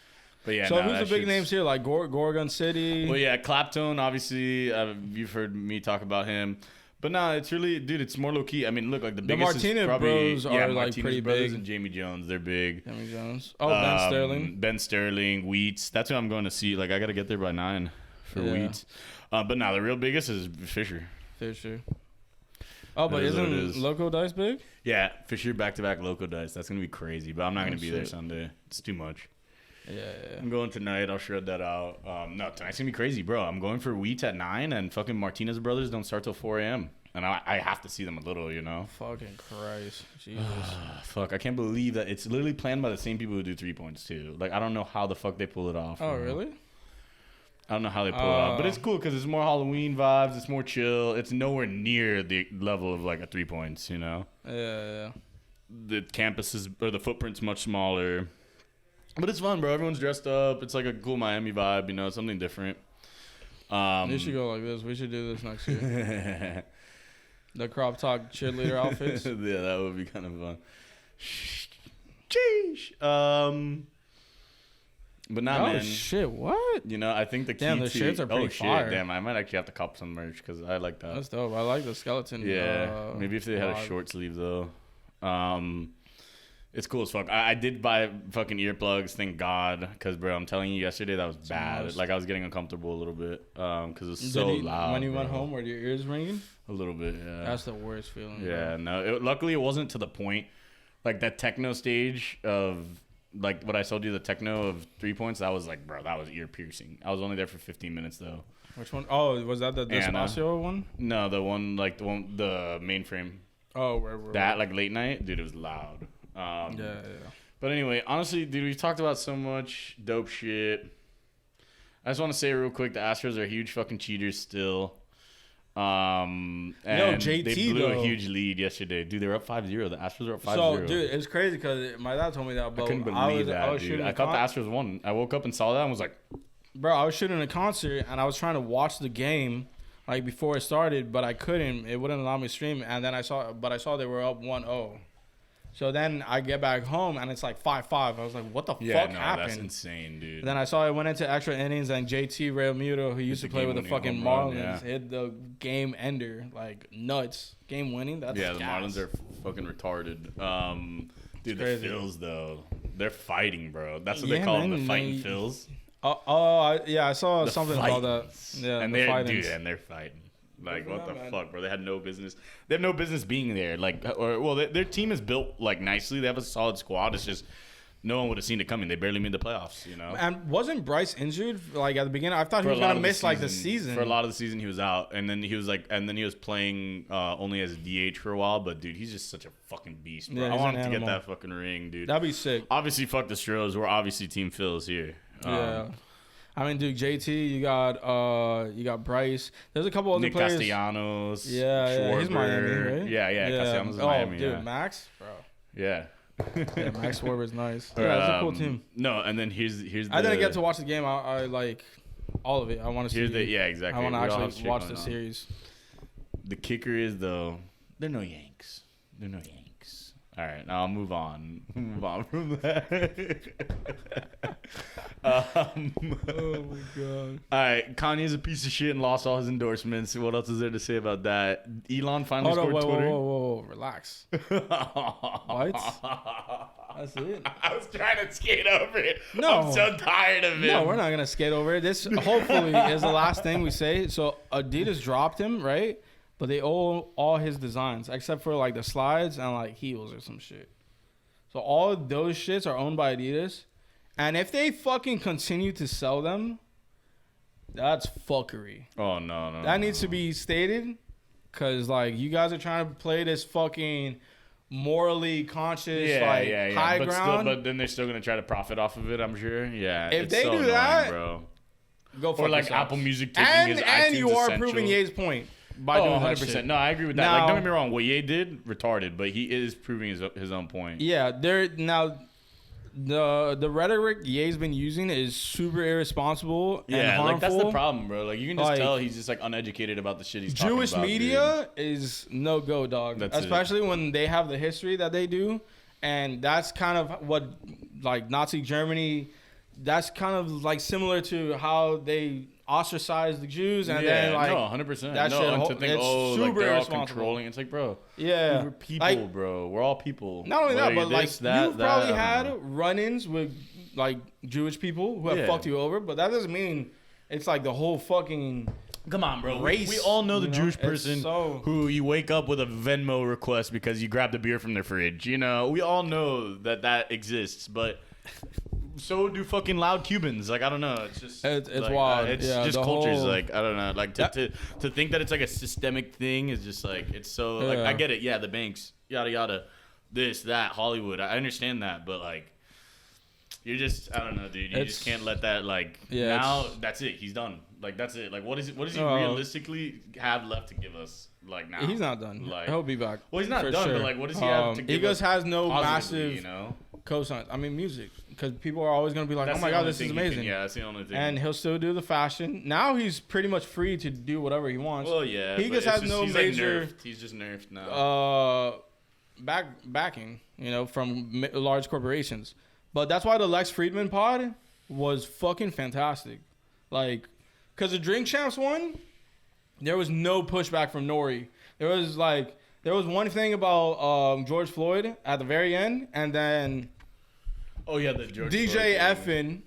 But yeah, so who's the big names here? Like Gorgon City? Well, yeah, Clapton, obviously. You've heard me talk about him. But no, it's really, dude, it's more low key. I mean, look, like the biggest Martinez is probably, bros are like Martinez pretty brothers big. And Jamie Jones, they're big. Jamie Jones. Oh, Ben Sterling. Ben Sterling, Wheats. That's who I'm going to see. Like, I got to get there by 9 for Wheats. But now the real biggest is Fisher. Oh, but isn't Loco Dice big? Yeah, Fisher back-to-back Loco Dice. That's going to be crazy. But I'm not going to be there Sunday. It's too much. Yeah. I'm going tonight. I'll shred that out. No, tonight's going to be crazy, bro. I'm going for Wheats at 9, and fucking Martinez brothers don't start till 4 a.m. And I have to see them a little, you know? Fucking Christ. Jesus. Fuck, I can't believe that it's literally planned by the same people who do 3 points, too. Like, I don't know how the fuck they pull it off. Oh, really? I don't know how they pull it off. But it's cool because it's more Halloween vibes. It's more chill. It's nowhere near the level of, like, a 3 points, you know? Yeah. The campus is, or the footprint's much smaller. But it's fun, bro. Everyone's dressed up. It's like a cool Miami vibe, you know? Something different. You should go like this. We should do this next year. The crop top cheerleader outfits. Yeah, that would be kind of fun. Sheesh. But nah, man. Oh shit! What? You know, I think the key the shirts are pretty fire. Shit, damn! I might actually have to cop some merch because I like that. That's dope. I like the skeleton. Yeah, maybe if they had a short sleeve though. It's cool as fuck. I did buy fucking earplugs, thank God, because bro, I'm telling you, yesterday that was bad. Like I was getting uncomfortable a little bit because it was so loud. When you went home, were your ears ringing? A little bit, yeah. That's the worst feeling. Yeah, no. Luckily, it wasn't to the point, like that techno stage of, like what I told you, the techno of 3 points. That was like, bro, that was ear piercing. I was only there for 15 minutes though. Which one? Oh, was that the Despacio one? No, the mainframe. Oh, right. That like late night, dude, it was loud. Yeah. But anyway, honestly, dude, we've talked about so much dope shit. I just want to say real quick, the Astros are huge fucking cheaters still. And JT, they blew though. a huge lead yesterday. Dude, they were up 5-0. The Astros were up 5-0. So, dude, it's crazy because my dad told me that. But I couldn't believe that, dude. I thought the Astros won. I woke up and saw that and was like... Bro, I was shooting a concert and I was trying to watch the game like before it started, but I couldn't. It wouldn't allow me to stream. And then I saw they were up 1-0. So then I get back home and it's like 5-5. I was like, what the fuck happened? That's insane, dude. Then I saw it went into extra innings and JT Realmuto, who used to play with the fucking Marlins, hit the game ender. Like, nuts. Game winning? That's the Marlins are fucking retarded. Dude, the Phils, though, they're fighting, bro. That's what they call them, the fighting Phils. I saw something about that. Yeah, and they're fighting. Like, what the fuck, bro? They had no business. They have no business being there. Like, their team is built like nicely. They have a solid squad. It's just no one would have seen it coming. They barely made the playoffs, you know. And wasn't Bryce injured like at the beginning? I thought he was gonna miss like the season. For a lot of the season, he was out, and then he was playing only as a DH for a while. But dude, he's just such a fucking beast, bro. Yeah, I want him to get that fucking ring, dude. That'd be sick. Obviously, fuck the Stros. We're obviously Team Phils here. Yeah. I mean, dude, JT, you got Bryce. There's a couple other Nick players. Castellanos. Yeah, he's Miami, right? Yeah, Castellanos is Miami. Dude, Max, bro. Yeah. Max Schwarber's nice. Yeah, that's a cool team. No, and then here's the... I didn't get to watch the game. I like all of it. I want to see. Exactly. I want to actually watch the series. The kicker is though, they're no Yanks. All right, now I'll move on. From that. Oh my god. All right, Kanye's a piece of shit and lost all his endorsements. What else is there to say about that? Elon finally scored Twitter. Whoa, relax. What? That's it. I was trying to skate over it. No. I'm so tired of it. No, we're not gonna skate over it. This hopefully is the last thing we say. So Adidas dropped him, right? But they own all his designs except for like the slides and like heels or some shit. So all of those shits are owned by Adidas. And if they fucking continue to sell them, that's fuckery. Oh, no. That needs to be stated. Because, like, you guys are trying to play this fucking morally conscious, high ground. But then they're still going to try to profit off of it, I'm sure. Yeah. If it's they so do annoying, that, bro. Go fuck Or like yourself. Apple Music taking his iTunes And you are Essential. proving Ye's point by doing 100%. that shit. No, I agree with that. Now, like, don't get me wrong. What Ye did, retarded. But he is proving his own point. Yeah, the rhetoric Ye's been using is super irresponsible and harmful. Like that's the problem, bro. Like you can just tell he's just like uneducated about the shit he's talking about. Jewish media is no go, dog. Especially when they have the history that they do, and that's kind of what like Nazi Germany. That's kind of like similar to how they ostracized the Jews, and then like 100%. That shit, and to think, like they're all irresponsible. controlling. It's like, bro, yeah, we're people, bro. We're all people. Not only that, but this, like you've probably had run-ins with like Jewish people who have fucked you over, but that doesn't mean it's like the whole fucking. Come on, bro. Race, we all know the Jewish person who you wake up with a Venmo request because you grabbed a beer from their fridge. You know, we all know that exists, but so do fucking loud Cubans. Like, I don't know. It's just it's like, wild. It's just cultures. Like, I don't know. Like to think that it's like a systemic thing is just like it's so like I get it. Yeah, the banks, yada yada, this that Hollywood. I understand that, but like. You're just, I don't know, dude. You just can't let that, like, now, that's it. He's done. Like, that's it. Like, what does he realistically have left to give us, like, now? He's not done. Like, he'll be back. Well, he's not done, but, like, what does he have to give us? Egos has no massive you know? cosigns. I mean, music. Because people are always going to be like, That's oh, my God, this is amazing. That's the only thing. And he'll still do the fashion. Now he's pretty much free to do whatever he wants. Well, yeah. He just has no major... Like nerfed. He's just nerfed now. Backing, you know, from large corporations. But that's why the Lex Friedman pod was fucking fantastic. Like, because the Drink Champs one, there was no pushback from Nori. There was one thing about George Floyd at the very end, and then the George DJ Floyd Effin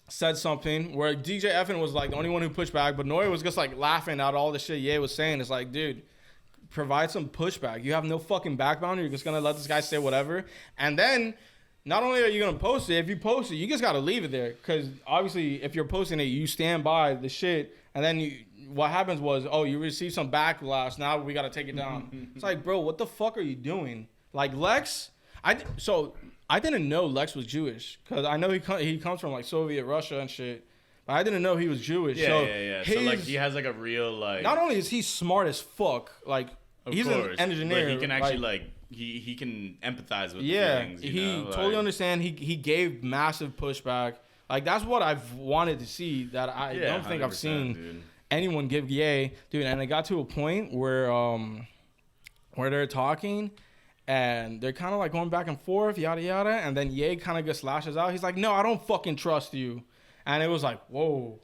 said something where DJ Effin was like the only one who pushed back, but Nori was just like laughing at all the shit Ye was saying. It's like, dude, provide some pushback. You have no fucking backbone. You're just going to let this guy say whatever. And then... Not only are you going to post it, if you post it, you just got to leave it there. Because obviously, if you're posting it, you stand by the shit. And then what happens was, you received some backlash. Now we got to take it down. It's like, bro, what the fuck are you doing? Like, Lex, I didn't know Lex was Jewish. Because I know he comes from, like, Soviet Russia and shit. But I didn't know he was Jewish. Yeah. So, like, he has, like, a real, like... Not only is he smart as fuck, like, he's an engineer. But he can actually, like he can empathize with the feelings, he totally understand. He gave massive pushback. Like, that's what I've wanted to see that I don't think I've seen anyone give Ye. Dude, and it got to a point where they're talking and they're kind of like going back and forth, yada, yada. And then Ye kind of just lashes out. He's like, no, I don't fucking trust you. And it was like, whoa.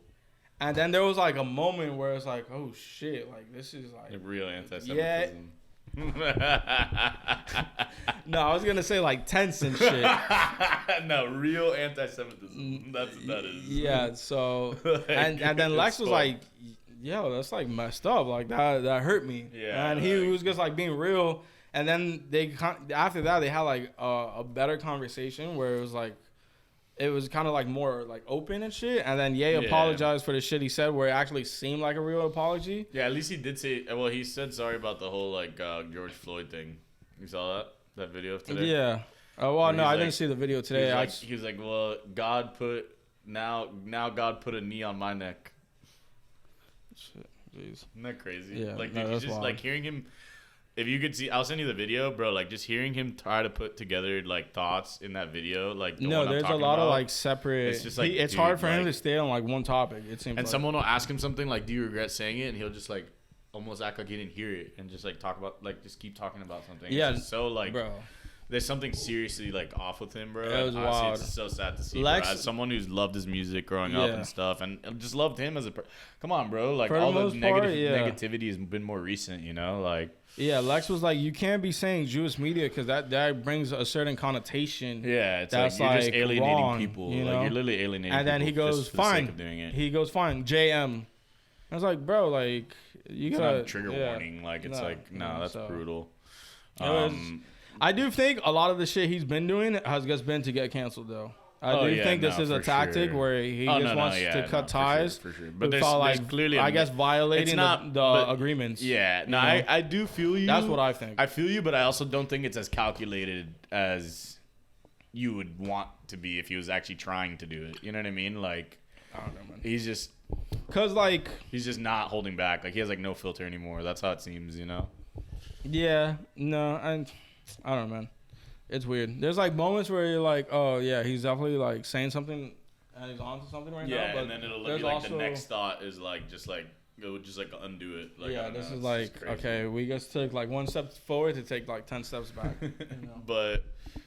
And then there was like a moment where it's like, oh shit, like this is like real anti-Semitism. Yeah. No, I was gonna say like tense and shit. No, real anti-Semitism. That's what that is. Yeah. So and then Lex was like, "Yo, that's like messed up. Like that hurt me." Yeah. And he was just like being real. And then after that they had like a better conversation where it was like. It was kind of like more like open and shit. And then Ye apologized for the shit he said where it actually seemed like a real apology. Yeah, at least he did say, well, he said sorry about the whole like George Floyd thing. You saw that video of today? Yeah. Well, no, I didn't see the video today. He was like, well, God put, now God put a knee on my neck. Shit, jeez. Isn't that crazy? Yeah. Like, no, dude, just wild. like hearing him. If you could see, I'll send you the video, bro. Like, just hearing him try to put together like thoughts in that video, like there's a lot of like separate. It's just like it's hard for him to stay on like one topic. It seems. And someone will ask him something like, "Do you regret saying it?" And he'll just like almost act like he didn't hear it and just like talk about like just keep talking about something. Yeah, it's just so like, bro. there's something seriously like off with him, bro. It was Honestly, wild. it's so sad to see. Lex- bro. As someone who's loved his music growing up and stuff, and just loved him as a. Come on, bro. Like For all the the most part, negativity has been more recent, you know. Like Yeah, Lex was like, you can't be saying Jewish media because that brings a certain connotation. yeah, it's That's like you're just like alienating wrong, people. you Like know? you're literally alienating. And then he people goes, just for the sake fine. of doing it. He goes, fine, JM. I was like, bro, like you It's gotta not a trigger warning. Like it's that's so- brutal. It was- I do think a lot of the shit he's been doing has just been to get canceled, though. I do think this is a tactic where he just wants to cut ties. For sure. But without, there's clearly, I guess, violating the agreements. Yeah, no, you know? I do feel you. That's what I think. I feel you, but I also don't think it's as calculated as you would want to be if he was actually trying to do it. You know what I mean? Like, I don't know, man. he's just not holding back. Like he has like no filter anymore. That's how it seems, you know? Yeah, no, I don't know, man. It's weird. There's like moments where you're like, oh yeah, he's definitely like saying something and he's onto something right now. Yeah, But and then it'll be like the next thought is like just like it would just like undo it. Like, yeah, I don't this know, is it's like just crazy. okay, we just took like one step forward to take like 10 steps back. You know? But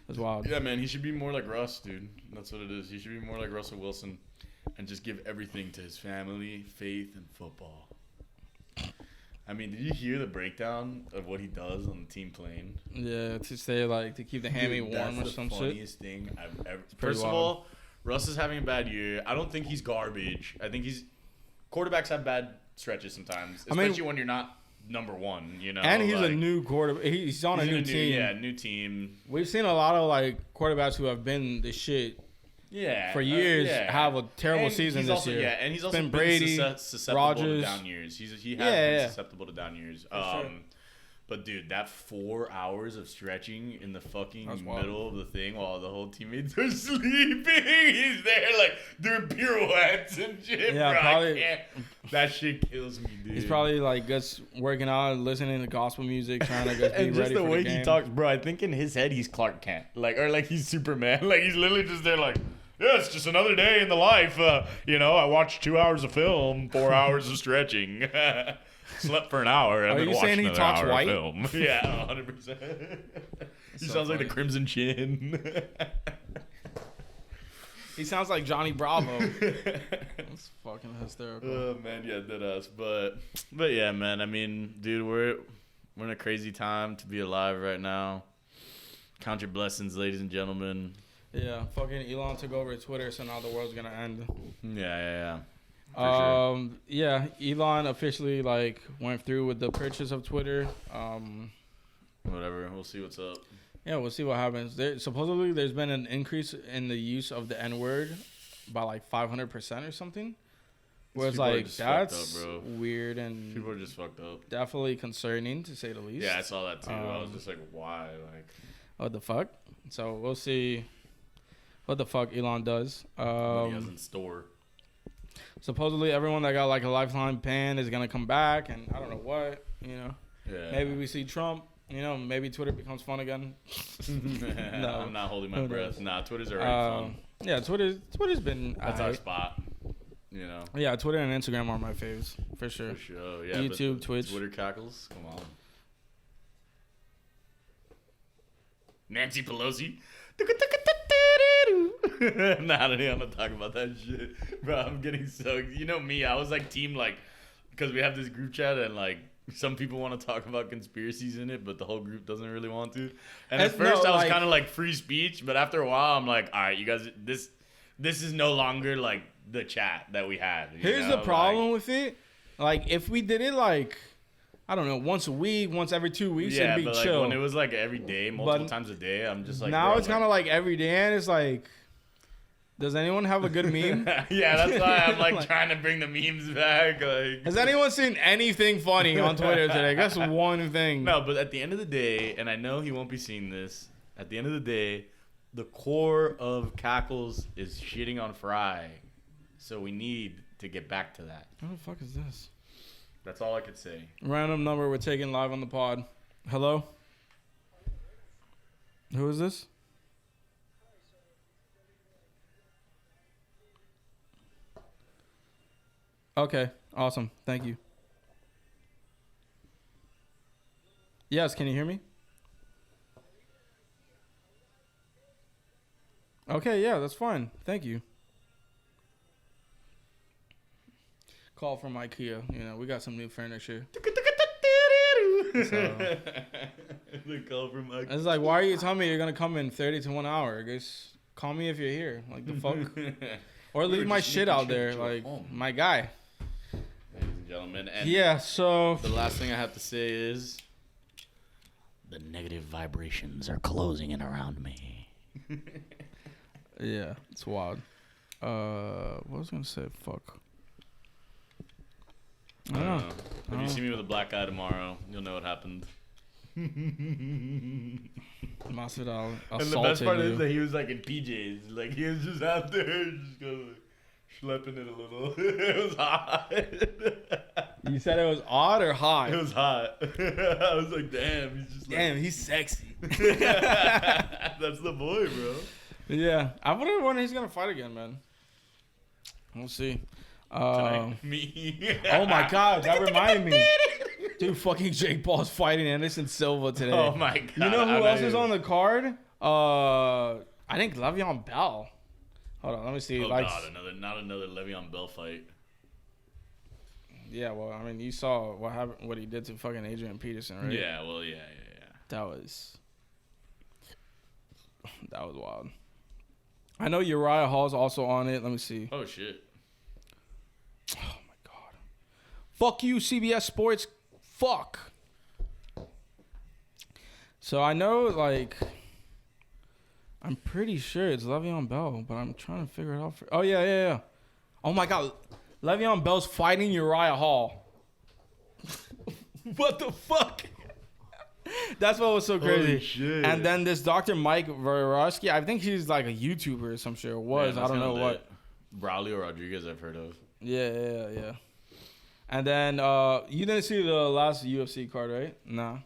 It's wild. yeah, man, he should be more like Russ, dude. That's what it is. He should be more like Russell Wilson and just give everything to his family, faith, and football. I mean, did you hear the breakdown of what he does on the team plane? Yeah, to say like to keep the hammy warm or some That's the shit. funniest thing I've ever. pretty First of all, Russ is having a bad year. I don't think he's garbage. I think quarterbacks have bad stretches sometimes, especially when you're not number one. You know, And he's like, a new quarterback. He's on a new team. Yeah, new team. We've seen a lot of like quarterbacks who have been the shit Yeah, for years have a terrible And season he's this also, year. Yeah, and he's also been been Brady, susceptible Rodgers. to down years. He has been susceptible to down years. sure. But dude, that 4 hours of stretching in the fucking That's wild. middle of the thing while the whole teammates are sleeping, he's there like doing pirouettes and shit. Yeah, bro. probably- That shit kills me, dude. He's probably like just working out, listening to gospel music, trying to just be and ready just the for way the game. he talks, bro. I think in his head he's Clark Kent, or like he's Superman. Like he's literally just there, like, yeah, it's just another day in the life. I watched 2 hours of film, 4 hours of stretching, slept for an hour, and Are then you watched saying he another talks hour white? of film. Yeah, 100%. He So sounds like funny. the Crimson Chin. He sounds like Johnny Bravo. That's fucking hysterical. Oh man, yeah, dead ass. But yeah, man. I mean, dude, we're in a crazy time to be alive right now. Count your blessings, ladies and gentlemen. Yeah, fucking Elon took over Twitter, so now the world's gonna end. Yeah. For sure. Yeah, Elon officially like went through with the purchase of Twitter. Whatever. We'll see what's up. Yeah, we'll see what happens. Supposedly there's been an increase in the use of the N-word by like 500% or something. Where it's People are like just fucked that's up, bro. weird and People are just fucked up. definitely concerning to say the least. Yeah, I saw that too. I was just like, why? Like, What the fuck? So we'll see what the fuck Elon does. what he has in store. Supposedly everyone that got like a lifetime ban is gonna come back, and I don't know what. Yeah. Maybe we see Trump. Maybe Twitter becomes fun again. No. I'm not holding my Who breath. knows? Nah, Twitter's already fun. Yeah, Twitter's been. That's our aight. spot. You know. Yeah, Twitter and Instagram are my faves for sure. For sure. Yeah. YouTube, but the Twitch. Twitter cackles. Come on. Nancy Pelosi. Nah, I don't even want to talk about that shit. Bro, I'm getting so... You know me, I was like team like... Because we have this group chat and like... Some people want to talk about conspiracies in it, but the whole group doesn't really want to. And at first I was kind of like free speech, but after a while I'm like, all right, you guys, this is no longer like the chat that we had. Here's the problem with it. Like, if we did it like, I don't know, once a week, once every 2 weeks, Yeah, it'd be but like chill. when it was like every day, multiple times a day, I'm just like, now bro, it's kind of like every day, and it's like, does anyone have a good meme? Yeah, that's why I'm like trying to bring the memes back. Like, Has anyone seen anything funny on Twitter today? Just one thing. no, but at the end of the day, and I know he won't be seeing this. At the end of the day, the core of Cackles is shitting on Fry, so we need to get back to that. What the fuck is this? That's all I could say. Random number we're taking live on the pod. Hello? Who is this? Okay, awesome. Thank you. Yes, can you hear me? Okay, yeah, that's fine. Thank you. Call from IKEA. You know, we got some new furniture. So, The call from IKEA. it's like, why are you telling me you're gonna come in 30 to 1 hour? Just call me if you're here. Like, the fuck? Or leave my shit out there. Like, my guy. Ladies and gentlemen. And Yeah, so... the last thing I have to say is... the negative vibrations are closing in around me. Yeah, it's wild. What was I gonna say? Fuck. I don't know. If you see me with a black eye tomorrow, you'll know what happened. Masud, I'll And the best part is that he was like in PJs. Like he was just out there just going like, schlepping it a little. It was hot. You said it was odd or hot? It was hot. I was like, damn, he's just like... Damn, he's sexy. That's the boy, bro. Yeah, I wonder when he's gonna fight again, man. We'll see. Me. Oh my god, that reminded me. Dude, fucking Jake Paul's fighting Anderson Silva today. Oh my god. You know who else is on the card? I think Le'Veon Bell. Hold on, let me see. Oh like, god, not another Le'Veon Bell fight. Yeah, well, I mean, you saw what happened, what he did to fucking Adrian Peterson, right? Yeah, well, yeah. That was wild. I know Uriah Hall's also on it. Let me see. Oh shit. Oh my god. Fuck you, CBS Sports. Fuck. So I know, like, I'm pretty sure it's Le'Veon Bell, but I'm trying to figure it out. Oh yeah. Oh my god, Le'Veon Bell's fighting Uriah Hall. What the fuck? That's what was so crazy. Holy shit. And then this Dr. Mike Vorowski, I think he's like a YouTuber or some shit. Or was. Yeah, I don't know what. Braulio Rodriguez I've heard of. Yeah. And then you didn't see the last UFC card, right? Nah.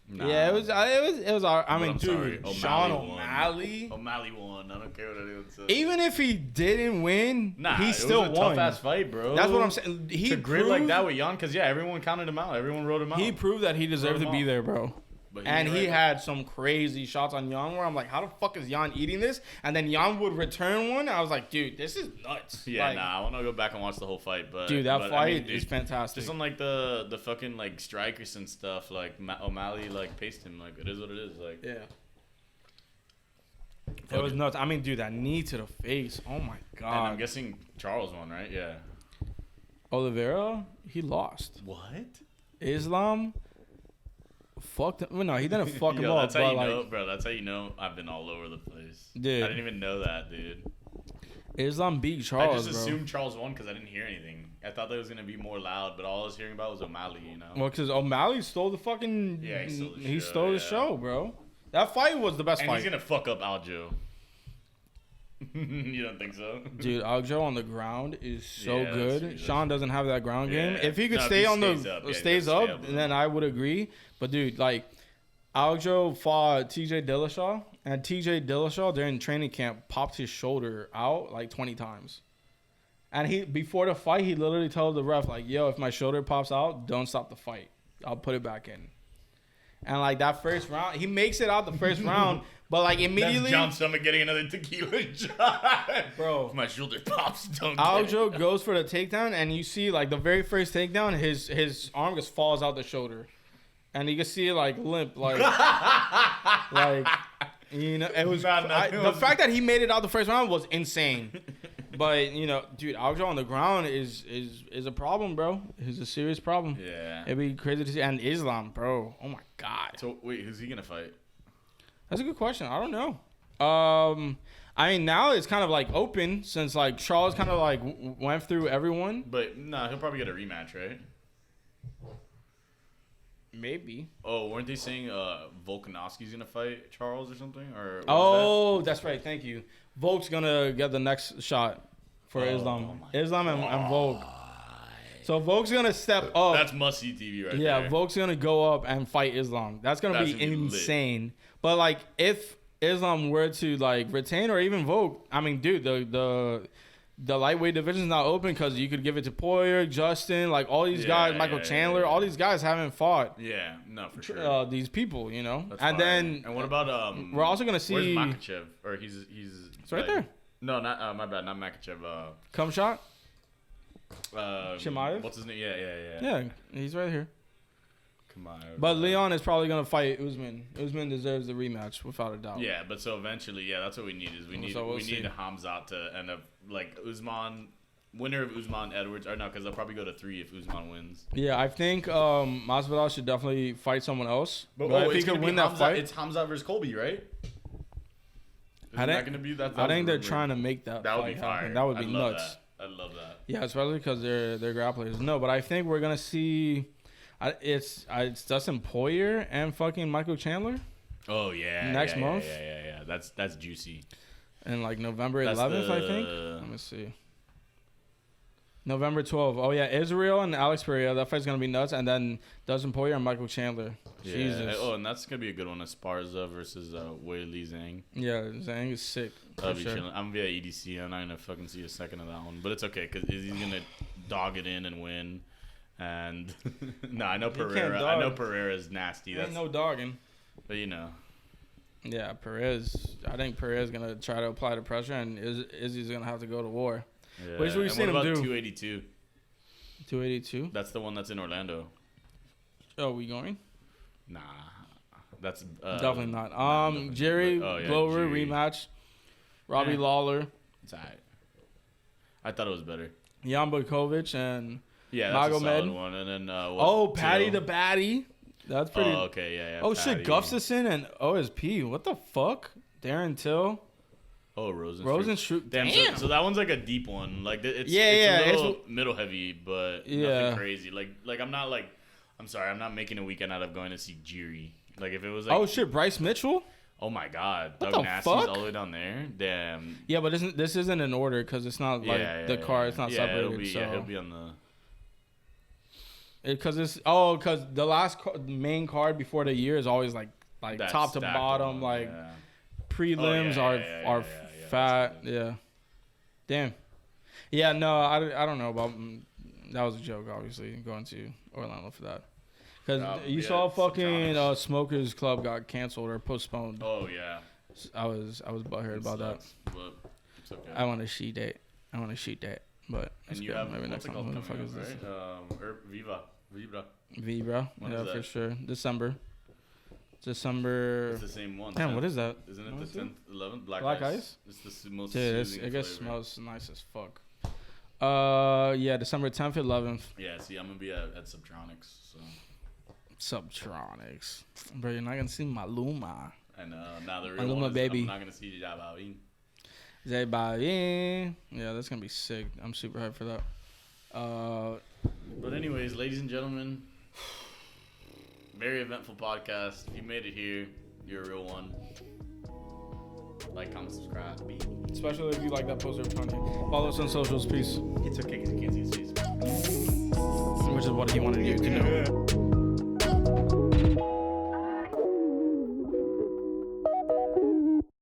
Yeah, it was. I mean, dude, sorry. Sean O'Malley. O'Malley won. I don't care what anyone says. Even if he didn't win, he it still was a won. tough ass fight, bro. That's what I'm saying. He to grid like that with Jan, because everyone counted him out. Everyone wrote him out. He proved that he deserved to be there, bro. But And he had some crazy shots on Jan where I'm like, how the fuck is Jan eating this? And then Jan would return one. And I was like, dude, this is nuts. Yeah, like, I want to go back and watch the whole fight. But dude, that fight dude, is fantastic. Just on like the fucking like strikers and stuff, like O'Malley like paced him. Like it is what it is. Like yeah. It was nuts. I mean, dude, that knee to the face. Oh my god. And I'm guessing Charles won, right? Yeah. Oliveira, he lost. What? Islam fucked him. Well, no, he didn't fuck him Yo, up. that's how you like, know, bro. That's how you know I've been all over the place. Dude. I didn't even know that, dude. Islam beat Charles, I just assumed Charles won because I didn't hear anything. I thought that was gonna be more loud, but all I was hearing about was O'Malley. You know. Well, because O'Malley stole the fucking. Yeah, he stole the show. He stole the show, bro. That fight was the best And fight. he's gonna fuck up Aljo. You don't think so? Dude, Aljo on the ground is so Yeah, good. that's Sean doesn't have that ground game. Yeah. If he could No, if stay he on stays the up, yeah, he stays gotta stay up, up, then I would agree. But dude, like Aljo fought TJ Dillashaw, and TJ Dillashaw during training camp popped his shoulder out like 20 times. And he before the fight, he literally told the ref like, "Yo, if my shoulder pops out, don't stop the fight. I'll put it back in." And like that first round, he makes it out the first round, but like immediately, That's John Summit getting another tequila shot, bro. If my shoulder pops, don't. Aljo goes for the takedown, and you see like the very first takedown, his arm just falls out the shoulder, and you can see it like limp, like like you know it was. The fact that he made it out the first round was insane. But you know, dude, Aljo on the ground is a problem, bro. It's a serious problem. Yeah. It'd be crazy to see. And Islam, bro. Oh my god. So wait, who's he gonna fight? That's a good question. I don't know. I mean, now it's kind of like open since like Charles kind of like went through everyone. But nah, he'll probably get a rematch, right? Maybe. Oh, weren't they saying Volkanovski's gonna fight Charles or something? Or Oh, that's right. Thank you. Volk's gonna get the next shot for Islam. Islam and Volk. So Volk's gonna step up. That's must-see TV right there. Yeah, Volk's gonna go up and fight Islam. That's gonna be insane. But like, if Islam were to like retain or even Volk, I mean, dude, the lightweight division's not open because you could give it to Poirier, Justin, like all these guys, Michael Chandler, all these guys haven't fought. Yeah, no, for sure. These people, you know. That's and fine. then And what about we're also gonna see where's Makhachev? Or he's It's right there. No, not my bad, not Makachev. Come shot. Chimaev? What's his name? Yeah. Yeah, he's right here. Chimaev. But Leon is probably gonna fight Usman. Usman deserves the rematch without a doubt. Yeah, but so eventually, that's what we need. Is we need Hamzat to end up like Usman. Winner of Usman Edwards, or no, because they'll probably go to 3 if Usman wins. Yeah, I think Masvidal should definitely fight someone else. But if he could win that fight, it's Hamzat versus Colby, right? I think they're trying to make that. That would be fire. That would be nuts. I'd love that. Yeah, especially because they're grapplers. No, but I think we're gonna see. It's Dustin Poirier and fucking Michael Chandler. Oh yeah. Next month. Yeah. That's juicy. And like November 11th, I think. Let me see. November 12th. Oh, yeah. Israel and Alex Pereira. That fight's going to be nuts. And then Dustin Poirier and Michael Chandler. Yeah. Jesus. Oh, and that's going to be a good one. Esparza versus Weili Zhang. Yeah, Zhang is sick. That'll be chilling. I'm via EDC. I'm not going to fucking see a second of that one. But it's okay because he's going to dog it in and win. And I know Pereira. I know Pereira's nasty. Ain't no dogging. But you know. Yeah, I think Pereira's going to try to apply the pressure. And Izzy's going to have to go to war. Yeah. Which we've seen him do. 282? 282? That's the one that's in Orlando. Oh, we going? Nah. That's definitely not. Jerry Glover rematch. Robbie Lawler. It's alright. I thought it was better. Jan Bojkovic and that's Magomed. a solid one. And then Patty the Baddie. That's pretty. Oh, okay, yeah. Oh Patty. shit, Gustafson and OSP. What the fuck? Darren Till. Oh, Rosenstruck. Damn. So that one's like a deep one. Like it's a little middle heavy, but nothing crazy. Like I'm not making a weekend out of going to see Jiri. Like if it was like, oh shit, Bryce Mitchell. Oh my God, what Doug Nasty's all the way down there. Damn. Yeah, but this isn't in order because it's not like the card. It's not separated. He'll be on the. Because the last main card before the year is always like top to bottom, prelims are fat. Yeah. Damn. Yeah. No, I don't know about. That was a joke, obviously, going to Orlando for that. Because you saw fucking Smokers Club got canceled or postponed. Oh yeah. I was butthurt about that. But it's okay. I want a sheet date. But and you have maybe next time. What the fuck is this? Vibra. Yeah, for sure. December. It's the same one. Damn, what is that? Isn't it the 10th, 11th? Black Ice? It's the most soothing I guess flavor. Smells nice as fuck. Yeah, December 10th, 11th. Yeah, see, I'm going to be at Subtronics, so. Subtronics. Bro, you're not going to see Maluma. I know. Now the real Maluma, one is baby. I'm not going to see Jabalin. Yeah, that's going to be sick. I'm super hyped for that. But anyways, ladies and gentlemen, very eventful podcast. If you made it here, you're a real one. Like, comment, subscribe. Especially if you like that poster of Kanye. Follow us on socials. Peace. It's okay because you can't see his face. Which is what he wanted you to know.